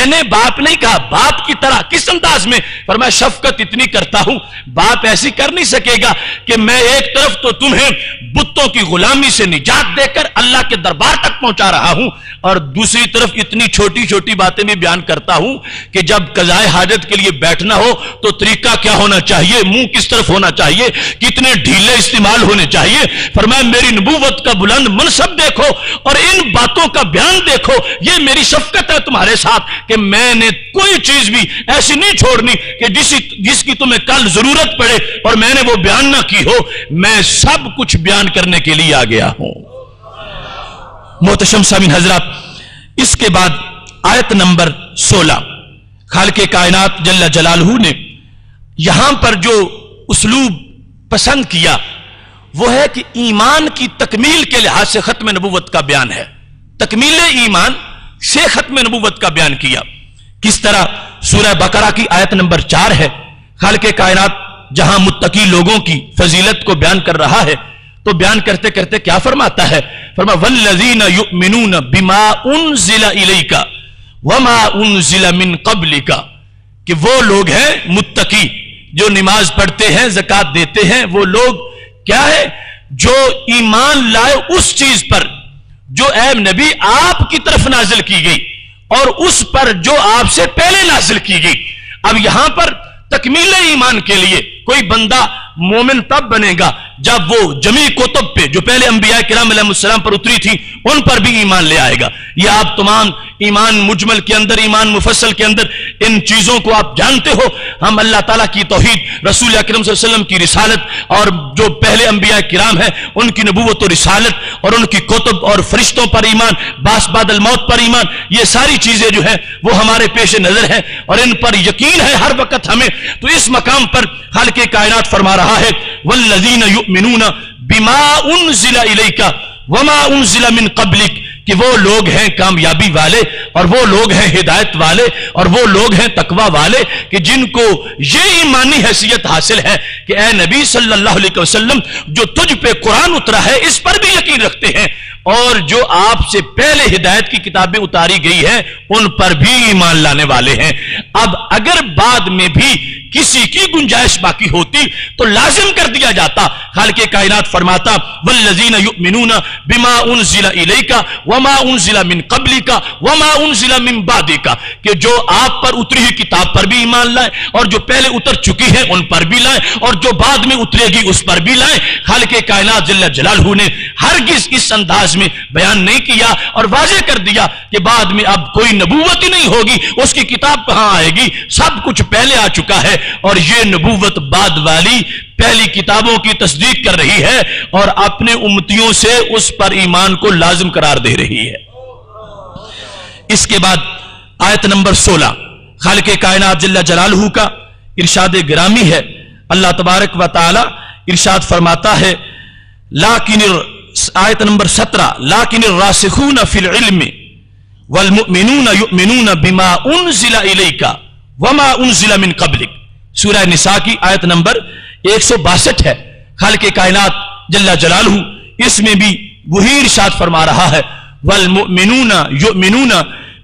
Speaker 1: نے باپ نہیں کہا، باپ کی طرح کس انداز میں؟ فرمایا شفقت اتنی کرتا ہوں، باپ ایسی کر نہیں سکے گا کہ میں ایک طرف تو تمہیں بتوں کی غلامی سے نجات دے کر اللہ کے دربار تک پہنچا رہا ہوں اور دوسری طرف اتنی چھوٹی چھوٹی باتیں بھی بیان کرتا ہوں کہ جب قضائے حاجت کے لیے بیٹھنا ہو تو طریقہ کیا ہونا چاہیے، منہ کس طرف ہونا چاہیے، کتنے ڈھیلے استعمال ہونے چاہیے۔ فرمایا میری نبوت کا بلند منصب دیکھو اور ان باتوں کا بیان دیکھو، یہ میری شفقت ہے تمہارے ساتھ کہ میں نے کوئی چیز بھی ایسی نہیں چھوڑنی کہ جس کی تمہیں کل ضرورت پڑے اور میں نے وہ بیان نہ کی ہو، میں سب کچھ بیان کرنے کے لیے آ گیا ہوں۔ محتشم سامعین حضرات، اس کے بعد آیت نمبر 16 خالق کائنات جل جلالہ نے یہاں پر جو اسلوب پسند کیا وہ ہے کہ ایمان کی تکمیل کے لحاظ سے ختم نبوت کا بیان ہے، تکمیل ایمان سے ختم نبوت کا بیان کیا۔ کس طرح؟ سورہ بقرہ کی آیت نمبر 4 ہے، خالق کائنات جہاں متقی لوگوں کی فضیلت کو بیان کر رہا ہے تو بیان کرتے کرتے کیا فرماتا ہے؟ فرمایا والذین یؤمنون بما انزل الیک وما انزل من قبلک، کہ وہ لوگ ہیں متقی جو نماز پڑھتے ہیں، زکوٰۃ دیتے ہیں، وہ لوگ کیا ہے؟ جو ایمان لائے اس چیز پر جو اے نبی آپ کی طرف نازل کی گئی اور اس پر جو آپ سے پہلے نازل کی گئی. اب یہاں پر تکمیل ایمان کے لیے کوئی بندہ مومن تب بنے گا جب وہ جمیع کتب پہ جو پہلے انبیاء کرام علیہ السلام پر اتری تھی ان پر بھی ایمان لے آئے گا. یہ آپ تمام ایمان مجمل کے اندر، ایمان مفصل کے اندر ان چیزوں کو آپ جانتے ہو. ہم اللہ تعالیٰ کی توحید، رسول اکرم صلی اللہ علیہ وسلم کی رسالت اور جو پہلے انبیاء کرام ہیں ان کی نبوت و رسالت اور ان کی کتب اور فرشتوں پر ایمان، بعث بعد الموت پر ایمان، یہ ساری چیزیں جو ہیں وہ ہمارے پیش نظر ہیں اور ان پر یقین ہے ہر وقت ہمیں. تو اس مقام پر خالق کائنات فرما رہا ہے والذین یؤمنون بما انزل الیک وما انزل من قبلک، کہ وہ لوگ ہیں کامیابی والے اور وہ لوگ ہیں ہدایت والے اور وہ لوگ ہیں تقوی والے کہ جن کو یہ ایمانی حیثیت حاصل ہے کہ اے نبی صلی اللہ علیہ وسلم جو تجھ پہ قرآن اترا ہے اس پر بھی یقین رکھتے ہیں اور جو آپ سے پہلے ہدایت کی کتابیں اتاری گئی ہیں ان پر بھی ایمان لانے والے ہیں. اب اگر بعد میں بھی کسی کی گنجائش باقی ہوتی تو لازم کر دیا جاتا. خالق کائنات فرماتا والذین یؤمنون بما انزل الیک وما انزل من قبلک وما انزل من بعدک، کہ جو آپ پر اتری ہوئی کتاب پر بھی ایمان لائیں اور جو پہلے اتر چکی ہے ان پر بھی لائیں اور جو بعد میں اترے گی اس پر بھی لائیں. خالق کائنات جل جلالہ نے ہرگز اس انداز میں بیان نہیں کیا اور واضح کر دیا کہ بعد میں اب کوئی نبوت ہی نہیں ہوگی، اس کی کتاب کہاں آئے گی، سب کچھ پہلے آ چکا ہے اور یہ نبوت بعد والی پہلی کتابوں کی تصدیق کر رہی ہے اور اپنے امتیوں سے اس پر ایمان کو لازم قرار دے رہی ہے. اس کے بعد آیت نمبر 16 خالق کائنات جل جلالہ کا ارشاد گرامی ہے. اللہ تبارک و تعالی ارشاد فرماتا ہے آیت نمبر 17 لیکن الراسخون فی العلم والمؤمنون یؤمنون بما انزل الیک وما انزل من قبلک. سورہ نساء کی آیت نمبر 162 ہے. خالق کائنات جل جلالہ اس میں بھی وہی ارشاد فرما رہا ہے والمؤمنون یؤمنون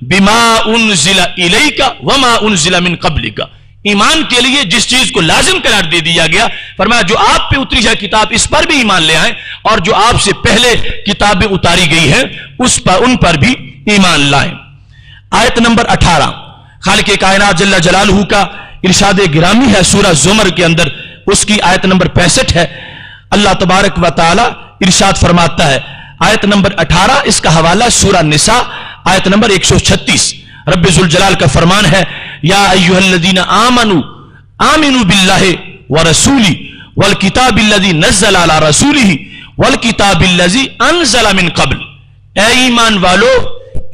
Speaker 1: بما انزل الیک وما انزل من قبلک. ایمان کے لیے جس چیز کو لازم قرار دے دیا گیا فرمایا جو آپ پہ اتری ہے کتاب اس پر بھی ایمان لے آئیں اور جو آپ سے پہلے کتابیں اتاری گئی ہیں ان پر بھی ایمان لائیں. آیت نمبر 18 خالق کائنات جل جلالہ کا ارشاد گرامی ہے سورہ زمر کے اندر، اس کی آیت نمبر 65 ہے. اللہ تبارک و تعالی ارشاد فرماتا ہے آیت نمبر 18، اس کا حوالہ سورہ نساء آیت نمبر 136. رب ذوالجلال کا فرمان ہے یا ایھا الذین آمنوا آمنوا باللہ ورسولہ والکتاب الذی نزل علی رسولہ والکتاب الذی انزل من قبل. اے ایمان والو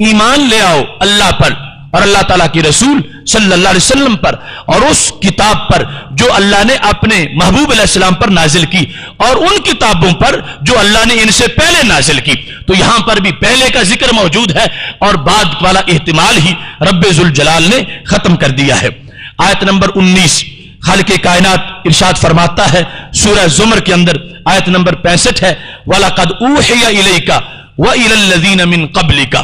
Speaker 1: ایمان لے آؤ اللہ پر اور اللہ تعالیٰ کی رسول صلی اللہ علیہ وسلم پر اور اس کتاب پر جو اللہ نے اپنے محبوب علیہ السلام پر نازل کی اور ان کتابوں پر جو اللہ نے ان سے پہلے نازل کی. تو یہاں پر بھی پہلے کا ذکر موجود ہے اور بعد والا احتمال ہی رب ذوالجلال نے ختم کر دیا ہے. آیت نمبر 19 خالق کائنات ارشاد فرماتا ہے سورہ زمر کے اندر آیت نمبر 65 ہے وَلَقَدْ أُوحِيَ إِلَيْكَ وَإِلَى الَّذِينَ مِن قَبْلِكَ.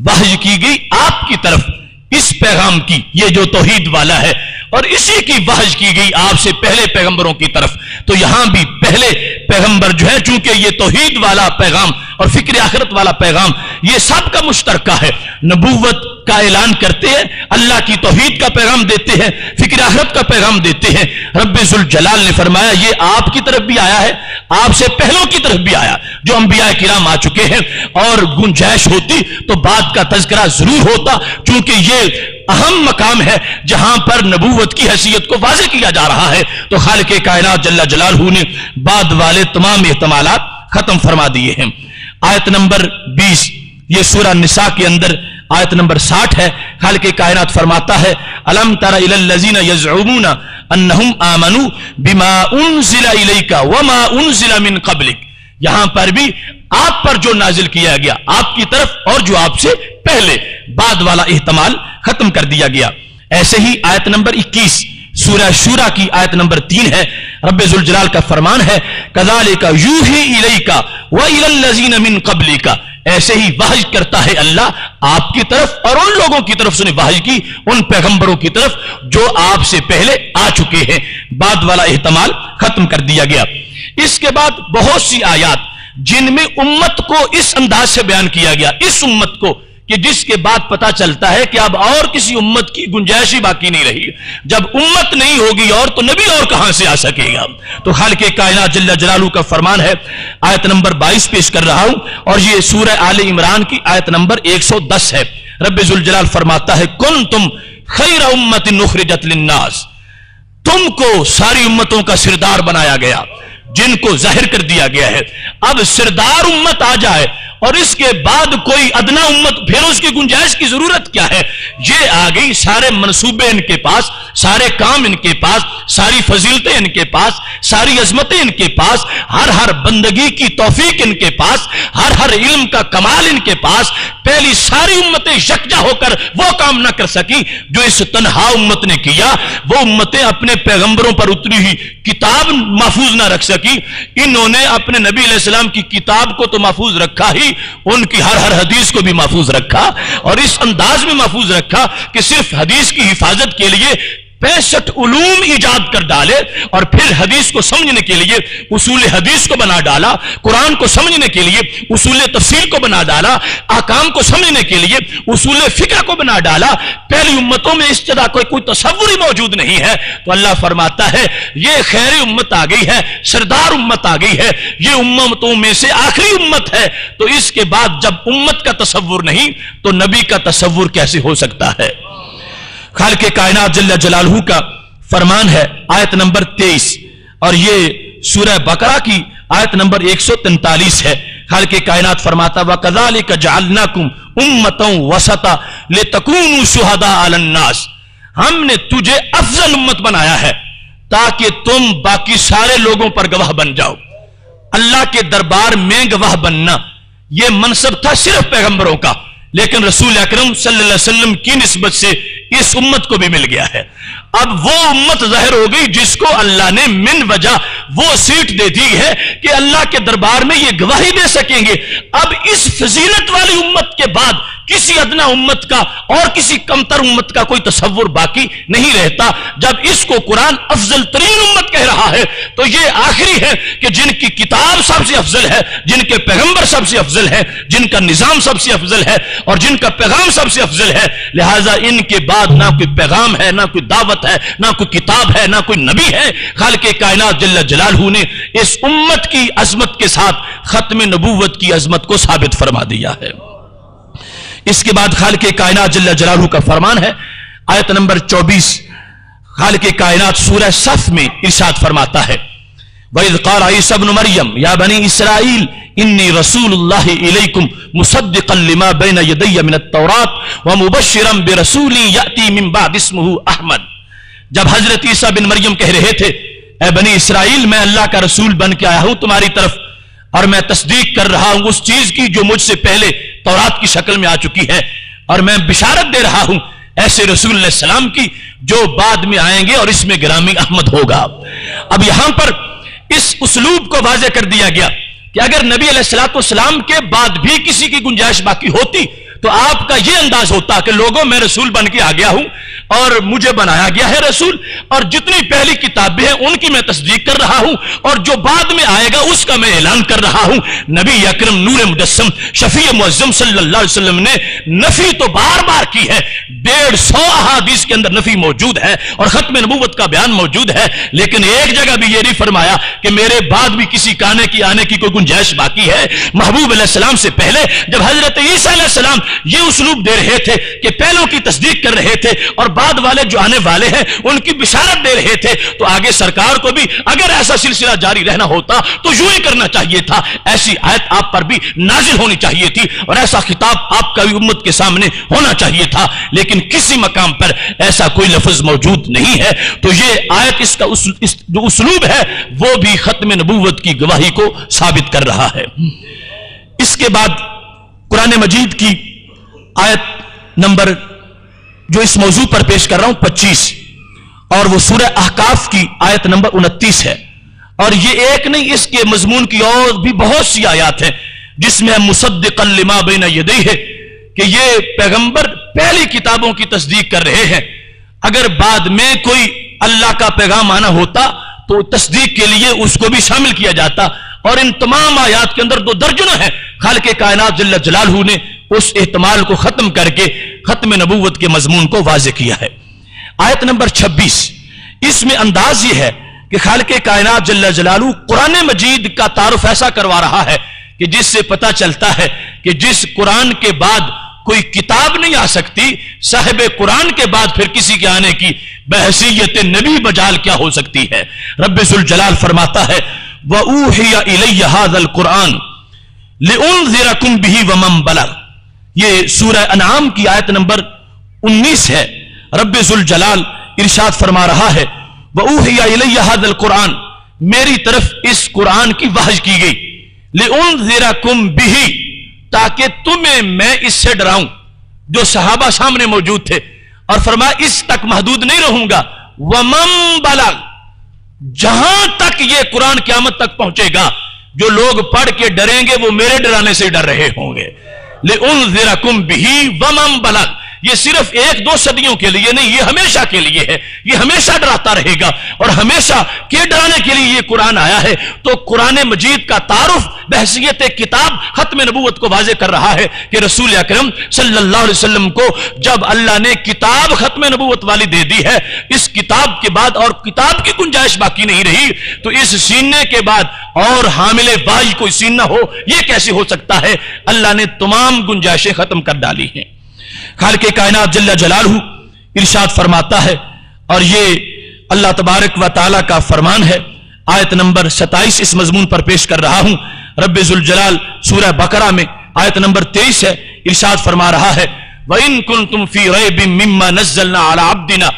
Speaker 1: وحی کی گئی آپ کی طرف اس پیغام کی، یہ جو توحید والا ہے، اور اسی کی وحی کی گئی آپ سے پہلے پیغمبروں کی طرف. تو یہاں بھی پہلے پیغمبر جو ہے چونکہ یہ توحید والا پیغام اور فکر آخرت والا پیغام یہ سب کا مشترکہ ہے. نبوت کا اعلان کرتے ہیں، اللہ کی توحید کا پیغام دیتے ہیں، فکر آخرت کا پیغام دیتے ہیں. رب ذوالجلال نے فرمایا یہ آپ کی طرف بھی آیا ہے، آپ سے پہلوں کی طرف بھی آیا جو انبیاء کرام آ چکے ہیں، اور گنجائش ہوتی تو بات کا تذکرہ ضرور ہوتا چونکہ یہ اہم مقام ہے جہاں پر نبوت کی حیثیت کو واضح کیا جا رہا ہے. تو خالق کائنات جل جلالہ نے بعد والے تمام احتمالات ختم فرما دیے ہیں. آیت نمبر 20 یہ سورہ نساء کے اندر آیت نمبر 60 ہے. خالق کائنات فرماتا ہے الم تر الی الذین یزعمون انہم آمنوا بما انزل الیک وما انزل من قبلک. یہاں پر بھی آپ پر جو نازل کیا گیا آپ کی طرف اور جو آپ سے پہلے، بعد والا احتمال ختم کر دیا گیا. ایسے ہی آیت نمبر 21 سورہ شورى کی آیت نمبر 3 ہے. رب ذوالجلال کا فرمان ہے کذالک یوحی الیک وإلی الذین من قبلک. ایسے ہی وحی کرتا ہے اللہ آپ کی طرف اور ان لوگوں کی طرف سے وحی کی ان پیغمبروں کی طرف جو آپ سے پہلے آ چکے ہیں. بعد والا احتمال ختم کر دیا گیا. اس کے بعد بہت سی آیات جن میں امت کو اس انداز سے بیان کیا گیا، اس امت کو کہ جس کے بعد پتا چلتا ہے کہ اب اور کسی امت کی گنجائش ہی باقی نہیں رہی۔ جب امت نہیں ہوگی اور تو نبی اور کہاں سے آ سکے گا؟ تو خالق کائنات جل جلالہ کا فرمان ہے، آیت نمبر 22 پیش کر رہا ہوں، اور یہ سورہ آل عمران کی آیت نمبر 110 ہے۔ رب ذوالجلال فرماتا ہے، کنتم خیر امت اخرجت للناس، تم کو ساری امتوں کا سردار بنایا گیا، جن کو ظاہر کر دیا گیا ہے۔ اب سردار امت آ جائے اور اس کے بعد کوئی ادنا امت، پھر اس کی گنجائش کی ضرورت کیا ہے؟ یہ آ گئی، سارے منصوبے ان کے پاس، سارے کام ان کے پاس، ساری فضیلتیں ان کے پاس، ساری عظمتیں ان کے پاس، ہر بندگی کی توفیق ان کے پاس، ہر علم کا کمال ان کے پاس۔ پہلی ساری امتیں یکجا ہو کر وہ کام نہ کر سکی جو اس تنہا امت نے کیا۔ وہ امتیں اپنے پیغمبروں پر اتری ہوئی کتاب محفوظ نہ رکھ سکی، انہوں نے اپنے نبی علیہ السلام کی کتاب کو تو محفوظ رکھا ہی، ان کی ہر حدیث کو بھی محفوظ رکھا، اور اس انداز میں محفوظ رکھا کہ صرف حدیث کی حفاظت کے لیے 65 علوم ایجاد کر ڈالے، اور پھر حدیث کو سمجھنے کے لیے اصول حدیث کو بنا ڈالا، قرآن کو سمجھنے کے لیے اصول تفسیر کو بنا ڈالا، احکام کو سمجھنے کے لیے اصول فقہ کو بنا ڈالا۔ پہلی امتوں میں اس طرح کوئی تصور ہی موجود نہیں ہے۔ تو اللہ فرماتا ہے یہ خیر امت آ گئی ہے، سردار امت آ گئی ہے، یہ امتوں میں سے آخری امت ہے۔ تو اس کے بعد جب امت کا تصور نہیں تو نبی کا تصور کیسے ہو سکتا ہے؟ خالق کائنات جل جلالہ کا فرمان ہے، آیت نمبر 23، اور یہ سورہ بقرہ کی آیت نمبر 143 ہے۔ خالق کائنات فرماتا، وَكَذَلِكَ جَعَلْنَاكُمْ أُمَّةً وَسَطًا لِتَكُونُوا شُهَدَاءَ عَلَى النَّاسِ، ہم نے تجھے افضل امت بنایا ہے تاکہ تم باقی سارے لوگوں پر گواہ بن جاؤ۔ اللہ کے دربار میں گواہ بننا یہ منصب تھا صرف پیغمبروں کا، لیکن رسول اکرم صلی اللہ علیہ وسلم کی نسبت سے اس امت کو بھی مل گیا ہے۔ اب وہ امت ظاہر ہو گئی جس کو اللہ نے من وجہ وہ سیٹ دے دی ہے کہ اللہ کے دربار میں یہ گواہی دے سکیں گے۔ اب اس فضیلت والی امت کے بعد کسی ادنا امت کا اور کسی کمتر امت کا کوئی تصور باقی نہیں رہتا۔ جب اس کو قرآن افضل ترین امت کہہ رہا ہے تو یہ آخری ہے کہ جن کی کتاب سب سے افضل ہے، جن کے پیغمبر سب سے افضل ہے، جن کا نظام سب سے افضل ہے، اور جن کا پیغام سب سے افضل ہے۔ لہٰذا ان کے بعد نہ کوئی پیغام ہے، نہ کوئی دعوت ہے، نہ کوئی کتاب ہے، نہ کوئی نبی ہے۔ خالق کائنات جل جلالہ نے اس امت کی عظمت کے ساتھ ختم نبوت کی عظمت کو ثابت فرما دیا ہے۔ اس کے بعد خالق کائنات جل جلالہ کا فرمان ہے، آیت نمبر 24، خالق کائنات سورہ صف میں ارشاد فرماتا ہے، وَإِذْ قَالَ عِيسَى ابْنُ مَرْيَمَ يَا بَنِي إِسْرَائِيلَ إِنِّي رَسُولُ اللَّهِ إِلَيْكُمْ مُصَدِّقًا لِمَا بَيْنَ يَدَيَّ مِنَ التَّوْرَاةِ وَمُبَشِّرًا بِرَسُولٍ يَأْتِي مِن بَعْدِي اسْمُهُ أَحْمَدُ۔ جب حضرت عیسیٰ بن مریم کہہ رہے تھے، اے بنی اسرائیل میں اللہ کا رسول بن کے آیا ہوں تمہاری طرف، اور میں تصدیق کر رہا ہوں اس چیز کی جو مجھ سے پہلے تورات کی شکل میں آ چکی ہے، اور میں بشارت دے رہا ہوں ایسے رسول علیہ السلام کی جو بعد میں آئیں گے اور اس میں گرامی احمد ہوگا۔ اب یہاں پر اس اسلوب کو واضح کر دیا گیا کہ اگر نبی علیہ السلام کے بعد بھی کسی کی گنجائش باقی ہوتی تو آپ کا یہ انداز ہوتا کہ لوگوں میں رسول بن کے آ گیا ہوں اور مجھے بنایا گیا ہے رسول، اور جتنی پہلی کتابیں ہیں ان کی میں تصدیق کر رہا ہوں، اور جو بعد میں آئے گا اس کا میں اعلان کر رہا ہوں۔ نبی اکرم نور مجسم شفیع معظم صلی اللہ علیہ وسلم نے نفی تو بار بار کی ہے، 150 احادیث کے اندر نفی موجود ہے اور ختم نبوت کا بیان موجود ہے، لیکن ایک جگہ بھی یہ نہیں فرمایا کہ میرے بعد بھی کسی کانے کی آنے کی کوئی گنجائش باقی ہے۔ محبوب علیہ السلام سے پہلے جب حضرت عیسیٰ علیہ السلام یہ اسلوب دے رہے تھے کہ پہلوں کی تصدیق کر رہے تھے اور بعد والے جو آنے والے ہیں ان کی بشارت دے رہے تھے، تو آگے سرکار کو بھی اگر ایسا سلسلہ جاری رہنا ہوتا تو یوں ہی کرنا چاہیے تھا، ایسی آیت آپ پر بھی نازل ہونی چاہیے تھی اور ایسا خطاب آپ کا بھی امت کے سامنے ہونا چاہیے تھا، لیکن کسی مقام پر ایسا کوئی لفظ موجود نہیں ہے۔ تو یہ آیت اس کا جو اسلوب ہے وہ بھی ختم نبوت کی گواہی کو ثابت کر رہا ہے۔ اس کے بعد قرآن مجید کی آیت نمبر جو اس موضوع پر پیش کر رہا ہوں 25، اور وہ سورہ احقاف کی آیت نمبر 29 ہے، اور یہ ایک نہیں، اس کے مضمون کی اور بھی بہت سی آیات ہیں جس میں مصدقا لما بین یدیہ کہ یہ پیغمبر پہلی کتابوں کی تصدیق کر رہے ہیں، اگر بعد میں کوئی اللہ کا پیغام آنا ہوتا تو تصدیق کے لیے اس کو بھی شامل کیا جاتا، اور ان تمام آیات کے اندر 2 درجنوں ہیں خالق کائنات جل جلالہ نے اس احتمال کو ختم کر کے ختم نبوت کے مضمون کو واضح کیا ہے۔ آیت نمبر 26، اس میں انداز یہ ہے کہ خالق کائنات جل جلالہ قرآن مجید کا تعارف ایسا کروا رہا ہے کہ جس سے پتہ چلتا ہے کہ جس قرآن کے بعد کوئی کتاب نہیں آ سکتی، صاحب قرآن کے بعد پھر کسی کے آنے کی بحیثیت نبی بجال کیا ہو سکتی ہے۔ رب ذوالجلال فرماتا ہے وَأُوحِيَ إِلَيَّ هَذَا الْقُرْآنُ لِأُنذِرَكُمْ بِهِ وَمَنْ بَلَغَ، یہ سورہ انعام کی آیت نمبر 19 ہے۔ رب ذوالجلال ارشاد فرما رہا ہے وَأُوحِيَ إِلَيَّ هَذَا الْقُرْآنُ، میری طرف اس قرآن کی وحی کی گئی، لِأُنذِرَكُمْ بِهِ، تاکہ تمہیں میں اس سے ڈراؤں۔ جو صحابہ سامنے موجود تھے، اور فرمایا اس تک محدود نہیں رہوں گا، وَمَنْ بَلَغَ، جہاں تک یہ قرآن قیامت تک پہنچے گا جو لوگ پڑھ کے ڈریں گے وہ میرے ڈرانے سے ڈر رہے ہوں گے۔ لِأُنذِرَكُمْ بِهِ وَمَنْ بَلَغَ، یہ صرف 1-2 صدیوں کے لیے نہیں، یہ ہمیشہ کے لیے ہے، یہ ہمیشہ ڈراتا رہے گا، اور ہمیشہ کے ڈرانے کے لیے یہ قرآن آیا ہے۔ تو قرآن مجید کا تعارف بحیثیت کتاب ختم نبوت کو واضح کر رہا ہے کہ رسول اکرم صلی اللہ علیہ وسلم کو جب اللہ نے کتاب ختم نبوت والی دے دی ہے، اس کتاب کے بعد اور کتاب کی گنجائش باقی نہیں رہی، تو اس سینے کے بعد اور حامل وحی کوئی سینہ ہو، یہ کیسے ہو سکتا ہے؟ اللہ نے تمام گنجائشیں ختم کر ڈالی ہیں۔ خالق کائنات جل جلالہ ارشاد فرماتا ہے، اور یہ اللہ تبارک و تعالی کا فرمان ہے، آیت نمبر 27 اس مضمون پر پیش کر رہا ہوں۔ رب ذوالجلال سورہ بقرہ میں آیت نمبر 23 ہے، ارشاد فرما رہا ہے وَإِن كُنتُمْ فِي رَيْبٍ مِّمَّا نَزَّلْنَا عَلَىٰ عَبْدِنَا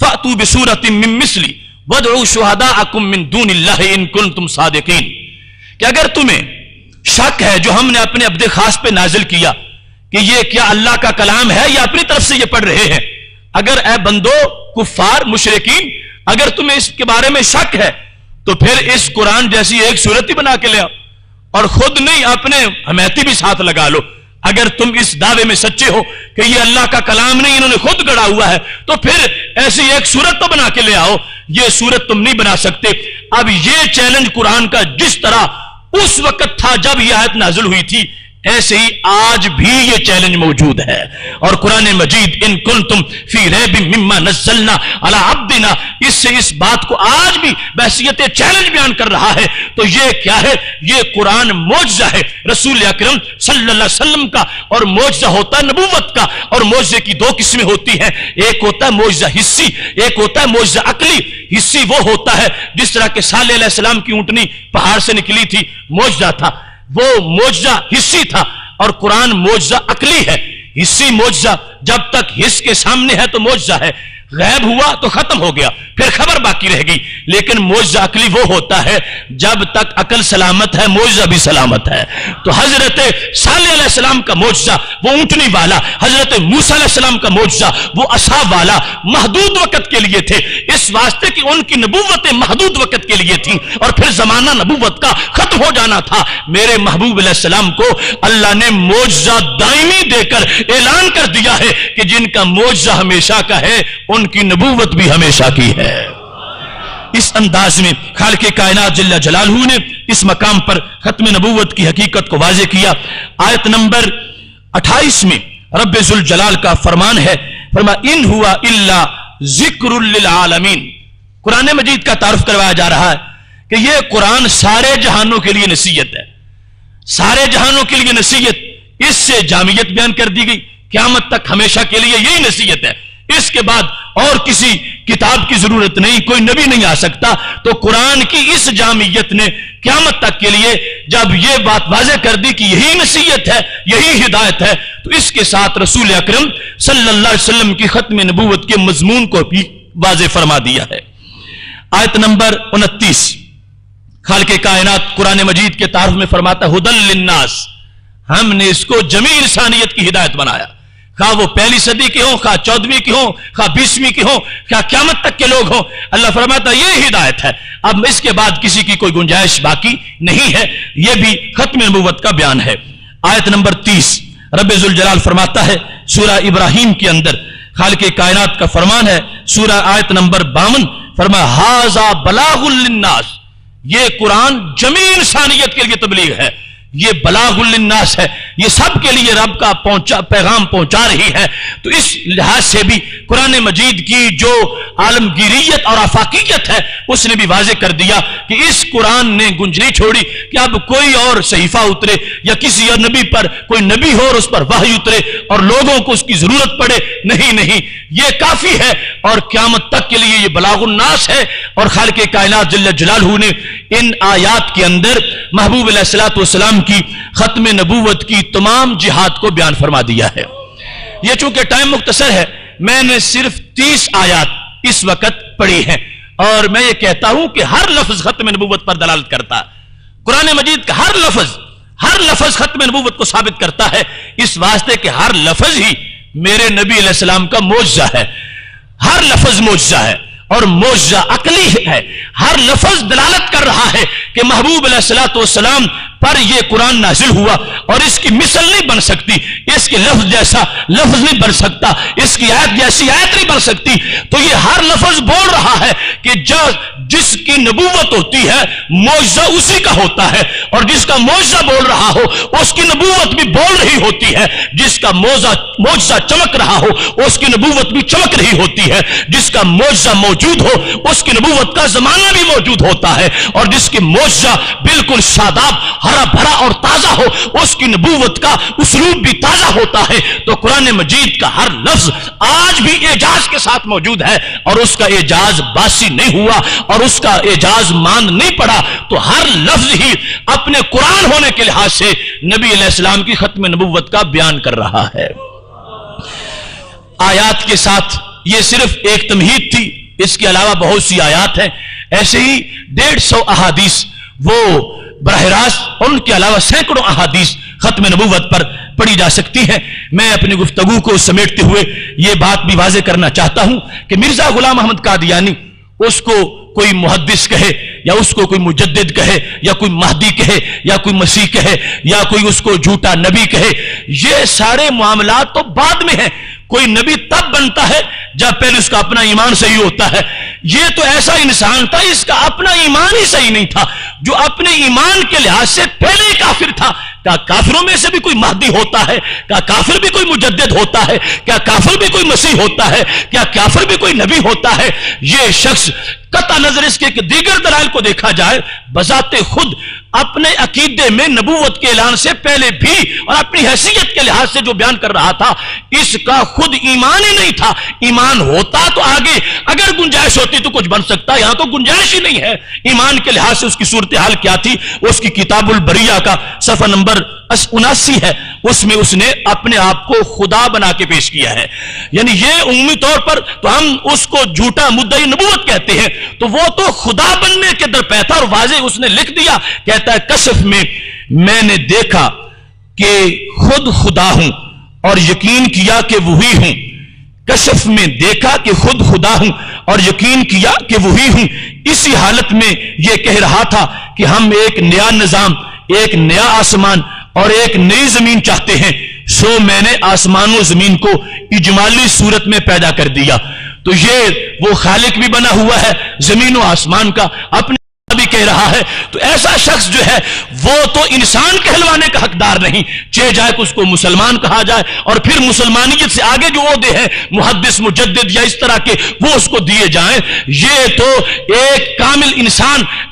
Speaker 1: فَأْتُوا بِسُورَةٍ مِّن مِّثْلِهِ وَادْعُوا شُهَدَاءَكُم مِّن دُونِ اللَّهِ إِن كُنتُمْ صَادِقِينَ، کہ اگر تمہیں شک ہے جو ہم نے اپنے عبد خاص پہ نازل کیا کہ یہ کیا اللہ کا کلام ہے یا اپنی طرف سے یہ پڑھ رہے ہیں، اگر اے بندو کفار مشرکین اگر تمہیں اس کے بارے میں شک ہے تو پھر اس قرآن جیسی ایک صورت ہی بنا کے لے آؤ، اور خود نہیں اپنے حمیتی بھی ساتھ لگا لو۔ اگر تم اس دعوے میں سچے ہو کہ یہ اللہ کا کلام نہیں، انہوں نے خود گڑا ہوا ہے، تو پھر ایسی ایک صورت تو بنا کے لے آؤ۔ یہ صورت تم نہیں بنا سکتے۔ اب یہ چیلنج قرآن کا جس طرح اس وقت تھا جب یہ آیت نازل ہوئی تھی، ایسے ہی آج بھی یہ چیلنج موجود ہے، اور قرآن مجید ان کنتم فی ریب مما نزلنا علی عبدنا اس سے اس بات کو آج بھی بحیثیت چیلنج بیان کر رہا ہے۔ تو یہ کیا ہے؟ یہ قرآن معجزہ ہے رسول اکرم صلی اللہ علیہ وسلم کا، اور معجزہ ہوتا ہے نبوت کا، اور معجزے کی 2 قسمیں ہوتی ہیں، ایک ہوتا ہے معجزہ حسی، ایک ہوتا ہے معجزہ عقلی۔ حسی وہ ہوتا ہے جس طرح کہ صالح علیہ السلام کی اونٹنی پہاڑ سے نکلی تھی، معجزہ تھا، وہ معجزہ حسی تھا، اور قرآن معجزہ عقلی ہے۔ حسی معجزہ جب تک حس کے سامنے ہے تو معجزہ ہے، غیب ہوا تو ختم ہو گیا، پھر خبر باقی رہ گئی۔ لیکن معجزہ عقلی وہ ہوتا ہے جب تک عقل سلامت ہے معجزہ بھی سلامت ہے۔ تو حضرت صالح علیہ السلام کا معجزہ وہ اونٹنی والا، حضرت موسیٰ علیہ السلام کا معجزہ وہ عصا والا محدود وقت کے لیے تھے، اس واسطے کہ ان کی نبوتیں محدود وقت کے لیے تھیں، اور پھر زمانہ نبوت کا ختم ہو جانا تھا۔ میرے محبوب علیہ السلام کو اللہ نے معجزہ دائمی دے کر اعلان کر دیا ہے کہ جن کا معجزہ ہمیشہ کا ہے ان کی نبوت بھی ہمیشہ کی ہے۔ اس انداز میں خالق کائنات جل جلالہ نے اس مقام پر ختم نبوت کی حقیقت کو واضح کیا۔ آیت نمبر 28 میں رب ذوالجلال کا فرمان ہے، فرمایا ان ہوا الا ذکر للعالمین۔ قرآن مجید کا تعارف کروایا جا رہا ہے کہ یہ قرآن سارے جہانوں کے لیے نصیحت ہے، سارے جہانوں کے لیے نصیحت، اس سے جامعیت بیان کر دی گئی، قیامت تک ہمیشہ کے لیے یہی نصیحت ہے، اس کے بعد اور کسی کتاب کی ضرورت نہیں، کوئی نبی نہیں آ سکتا۔ تو قرآن کی اس جامعیت نے قیامت تک کے لیے جب یہ بات واضح کر دی کہ یہی نصیحت ہے، یہی ہدایت ہے، تو اس کے ساتھ رسول اکرم صلی اللہ علیہ وسلم کی ختم نبوت کے مضمون کو بھی واضح فرما دیا ہے۔ آیت نمبر 29 خالق کائنات قرآن مجید کے تعارف میں فرماتا ہے ہدی للناس، ہم نے اس کو جمیع انسانیت کی ہدایت بنایا، خواہ وہ پہلی صدی کے ہوں، خواہ 14ویں کے ہوں، خواہ 20ویں کے ہوں، خواہ قیامت تک کے لوگ ہوں۔ اللہ فرماتا ہے یہ ہدایت ہے، اب اس کے بعد کسی کی کوئی گنجائش باقی نہیں ہے۔ یہ بھی ختم نبوت کا بیان ہے۔ آیت نمبر 30 رب ذوالجلال فرماتا ہے سورہ ابراہیم کے اندر خالق کائنات کا فرمان ہے، سورہ آیت نمبر 52 فرمایا ھذا بلاغ للناس، یہ قرآن جمیع انسانیت کے لیے تبلیغ ہے، یہ بلاغ للناس ہے، یہ سب کے لیے رب کا پیغام پہنچا رہی ہے۔ تو اس لحاظ سے بھی قرآن مجید کی جو عالمگیریت اور آفاقیت ہے اس نے بھی واضح کر دیا کہ اس قرآن نے گنج نہیں چھوڑی کہ اب کوئی اور صحیفہ اترے یا کسی اور نبی پر کوئی نبی ہو اور اس پر وحی اترے اور لوگوں کو اس کی ضرورت پڑے، نہیں، یہ کافی ہے اور قیامت تک کے لیے یہ بلاغ الناس ہے۔ اور خالق کائنات جل جلالہ نے ان آیات کے اندر محبوب علیہ الصلوۃ والسلام کی ختم نبوت کی تمام جہات کو بیان فرما دیا ہے۔ یہ چونکہ ٹائم مختصر ہے، میں نے صرف 30 آیات اس وقت پڑھی ہیں اور میں یہ کہتا ہوں کہ ہر لفظ ختم نبوت پر دلالت کرتا ہے۔ قرآن مجید کا ہر لفظ ختم نبوت کو ثابت کرتا ہے، اس واسطے کہ ہر لفظ ہی میرے نبی علیہ السلام کا معجزہ ہے۔ ہر لفظ معجزہ ہے اور معجزہ عقلی ہے۔ ہر لفظ دلالت کر رہا ہے کہ محبوب علیہ الصلوۃ والسلام پر یہ قرآن نازل ہوا اور اس کی مثل نہیں بن سکتی، اس کے لفظ جیسا لفظ نہیں بن سکتا، اس کی آیت جیسی آیت نہیں بن سکتی۔ تو یہ ہر لفظ بول رہا ہے کہ جس کی نبوت ہوتی ہے معجزہ اسی کا ہوتا ہے، اور جس کا معجزہ بول رہا ہو اس کی نبوت بھی بول رہی ہوتی ہے، جس کا معجزہ چمک رہا ہو اس کی نبوت بھی چمک رہی ہوتی ہے، جس کا معجزہ موجود ہو اس کی نبوت کا زمانہ بھی موجود ہوتا ہے، اور جس کی معجزہ بالکل شاداب ہرا بھرا اور تازہ ہو اس کی نبوت کا اسلوب بھی تازہ ہوتا ہے۔ تو قرآن مجید کا ہر لفظ آج بھی اعجاز کے ساتھ موجود ہے اور اس کا اعجاز باسی نہیں ہوا اور اس کا اعجاز ماند نہیں پڑا۔ تو ہر لفظ ہی اپنے قرآن ہونے کے لحاظ سے نبی علیہ السلام کی ختم نبوت کا بیان کر رہا ہے۔ آیات کے ساتھ یہ صرف ایک تمہید تھی، اس کے علاوہ بہت سی آیات ہیں، ایسے ہی 150 احادیث وہ براہ راست، اور ان کے علاوہ سینکڑوں احادیث ختم نبوت پر پڑھی جا سکتی ہیں۔ میں اپنی گفتگو کو سمیٹتے ہوئے یہ بات بھی واضح کرنا چاہتا ہوں کہ مرزا غلام احمد قادیانی، اس کو کوئی محدث کہے یا اس کو کوئی مجدد کہے یا کوئی مہدی کہے یا کوئی مسیح کہے یا کوئی اس کو جھوٹا نبی کہے، یہ سارے معاملات تو بعد میں ہیں۔ کوئی نبی تب بنتا ہے جب پہلے اس کا اپنا ایمان صحیح ہوتا ہے۔ یہ تو ایسا انسان تھا اس کا اپنا ایمان ہی صحیح نہیں تھا، جو اپنے ایمان کے لحاظ سے پہلے ہی کافر تھا۔ کیا کافروں میں سے بھی کوئی مہدی ہوتا ہے؟ کیا کافر بھی کوئی مجدد ہوتا ہے؟ کیا کافر بھی کوئی مسیح ہوتا ہے؟ کیا کافر بھی کوئی نبی ہوتا ہے؟ یہ شخص قطع نظر اس کے کہ دیگر دلائل کو دیکھا جائے بذات خود اپنے عقیدے میں نبوت کے اعلان سے پہلے بھی اور اپنی حیثیت کے لحاظ سے جو بیان کر رہا تھا، اس کا خود ایمان ہی نہیں تھا۔ ایمان ہوتا تو آگے اگر گنجائش ہوتی تو کچھ بن سکتا، یہاں تو گنجائش ہی نہیں ہے۔ ایمان کے لحاظ سے اس کی صورتحال کیا تھی؟ اس کی کتاب البریہ کا صفحہ نمبر 79 ہے، اس میں اس نے اپنے آپ کو خدا بنا کے پیش کیا ہے۔ یعنی یہ عمومی طور پر تو ہم اس کو جھوٹا مدعی نبوت کہتے ہیں، تو وہ تو خدا بننے کے درپے تھا، اور واضح اس نے لکھ دیا، کہتا ہے کشف میں نے دیکھا کہ خود خدا ہوں اور یقین کیا کہ وہی ہوں۔ کشف میں دیکھا کہ خود خدا ہوں اور یقین کیا کہ وہی ہوں۔ اسی حالت میں یہ کہہ رہا تھا کہ ہم ایک نیا نظام، ایک نیا آسمان اور ایک نئی زمین چاہتے ہیں، سو میں نے آسمان و زمین کو اجمالی صورت میں پیدا کر دیا۔ تو یہ وہ خالق بھی بنا ہوا ہے زمین و آسمان کا، اپنے بھی کہہ رہا ہے۔ تو ایسا شخص جو ہے وہ تو انسان کہلوانے کا حقدار نہیں، چاہے جائے کہ اس کو مسلمان کہا جائے، اور پھر مسلمانیت سے آگے جو عہدے ہیں محدث، مجدد یا اس طرح کے وہ اس کو دیے جائیں۔ یہ تو ایک کامل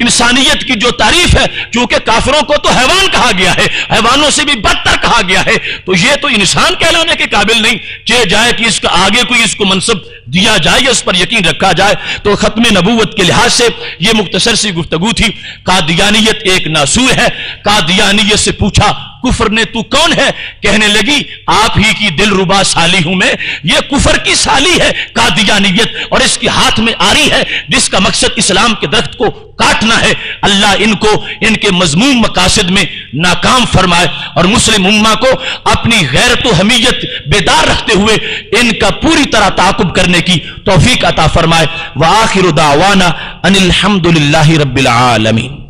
Speaker 1: انسانیت کی جو تعریف ہے، چونکہ کافروں کو تو حیوان کہا گیا ہے، حیوانوں سے بھی بدتر کہا گیا ہے، تو یہ تو انسان کہلانے کے قابل نہیں، چاہے جائے کہ اس کا آگے کوئی اس کو منصب دیا جائے یا اس پر یقین رکھا جائے۔ تو ختم نبوت کے لحاظ سے یہ مختصر سی گفتگو تھی۔ قادیانیت ایک ناسور ہے۔ قادیانیت سے پوچھا کفر نے تو کون ہے؟ کہنے لگی آپ ہی کی دلربا سالی ہوں میں۔ یہ کفر کی سالی ہے قادیانیت، اور اس کے ہاتھ میں آری ہے جس کا مقصد اسلام کے درخت کو کاٹنا ہے۔ اللہ ان کو ان کے مذموم مقاصد میں ناکام فرمائے، اور مسلم امہ کو اپنی غیرت و حمیت بیدار رکھتے ہوئے ان کا پوری طرح تعاقب کرنے کی توفیق عطا فرمائے۔ وآخر دعوانا ان الحمد للہ رب العالمین۔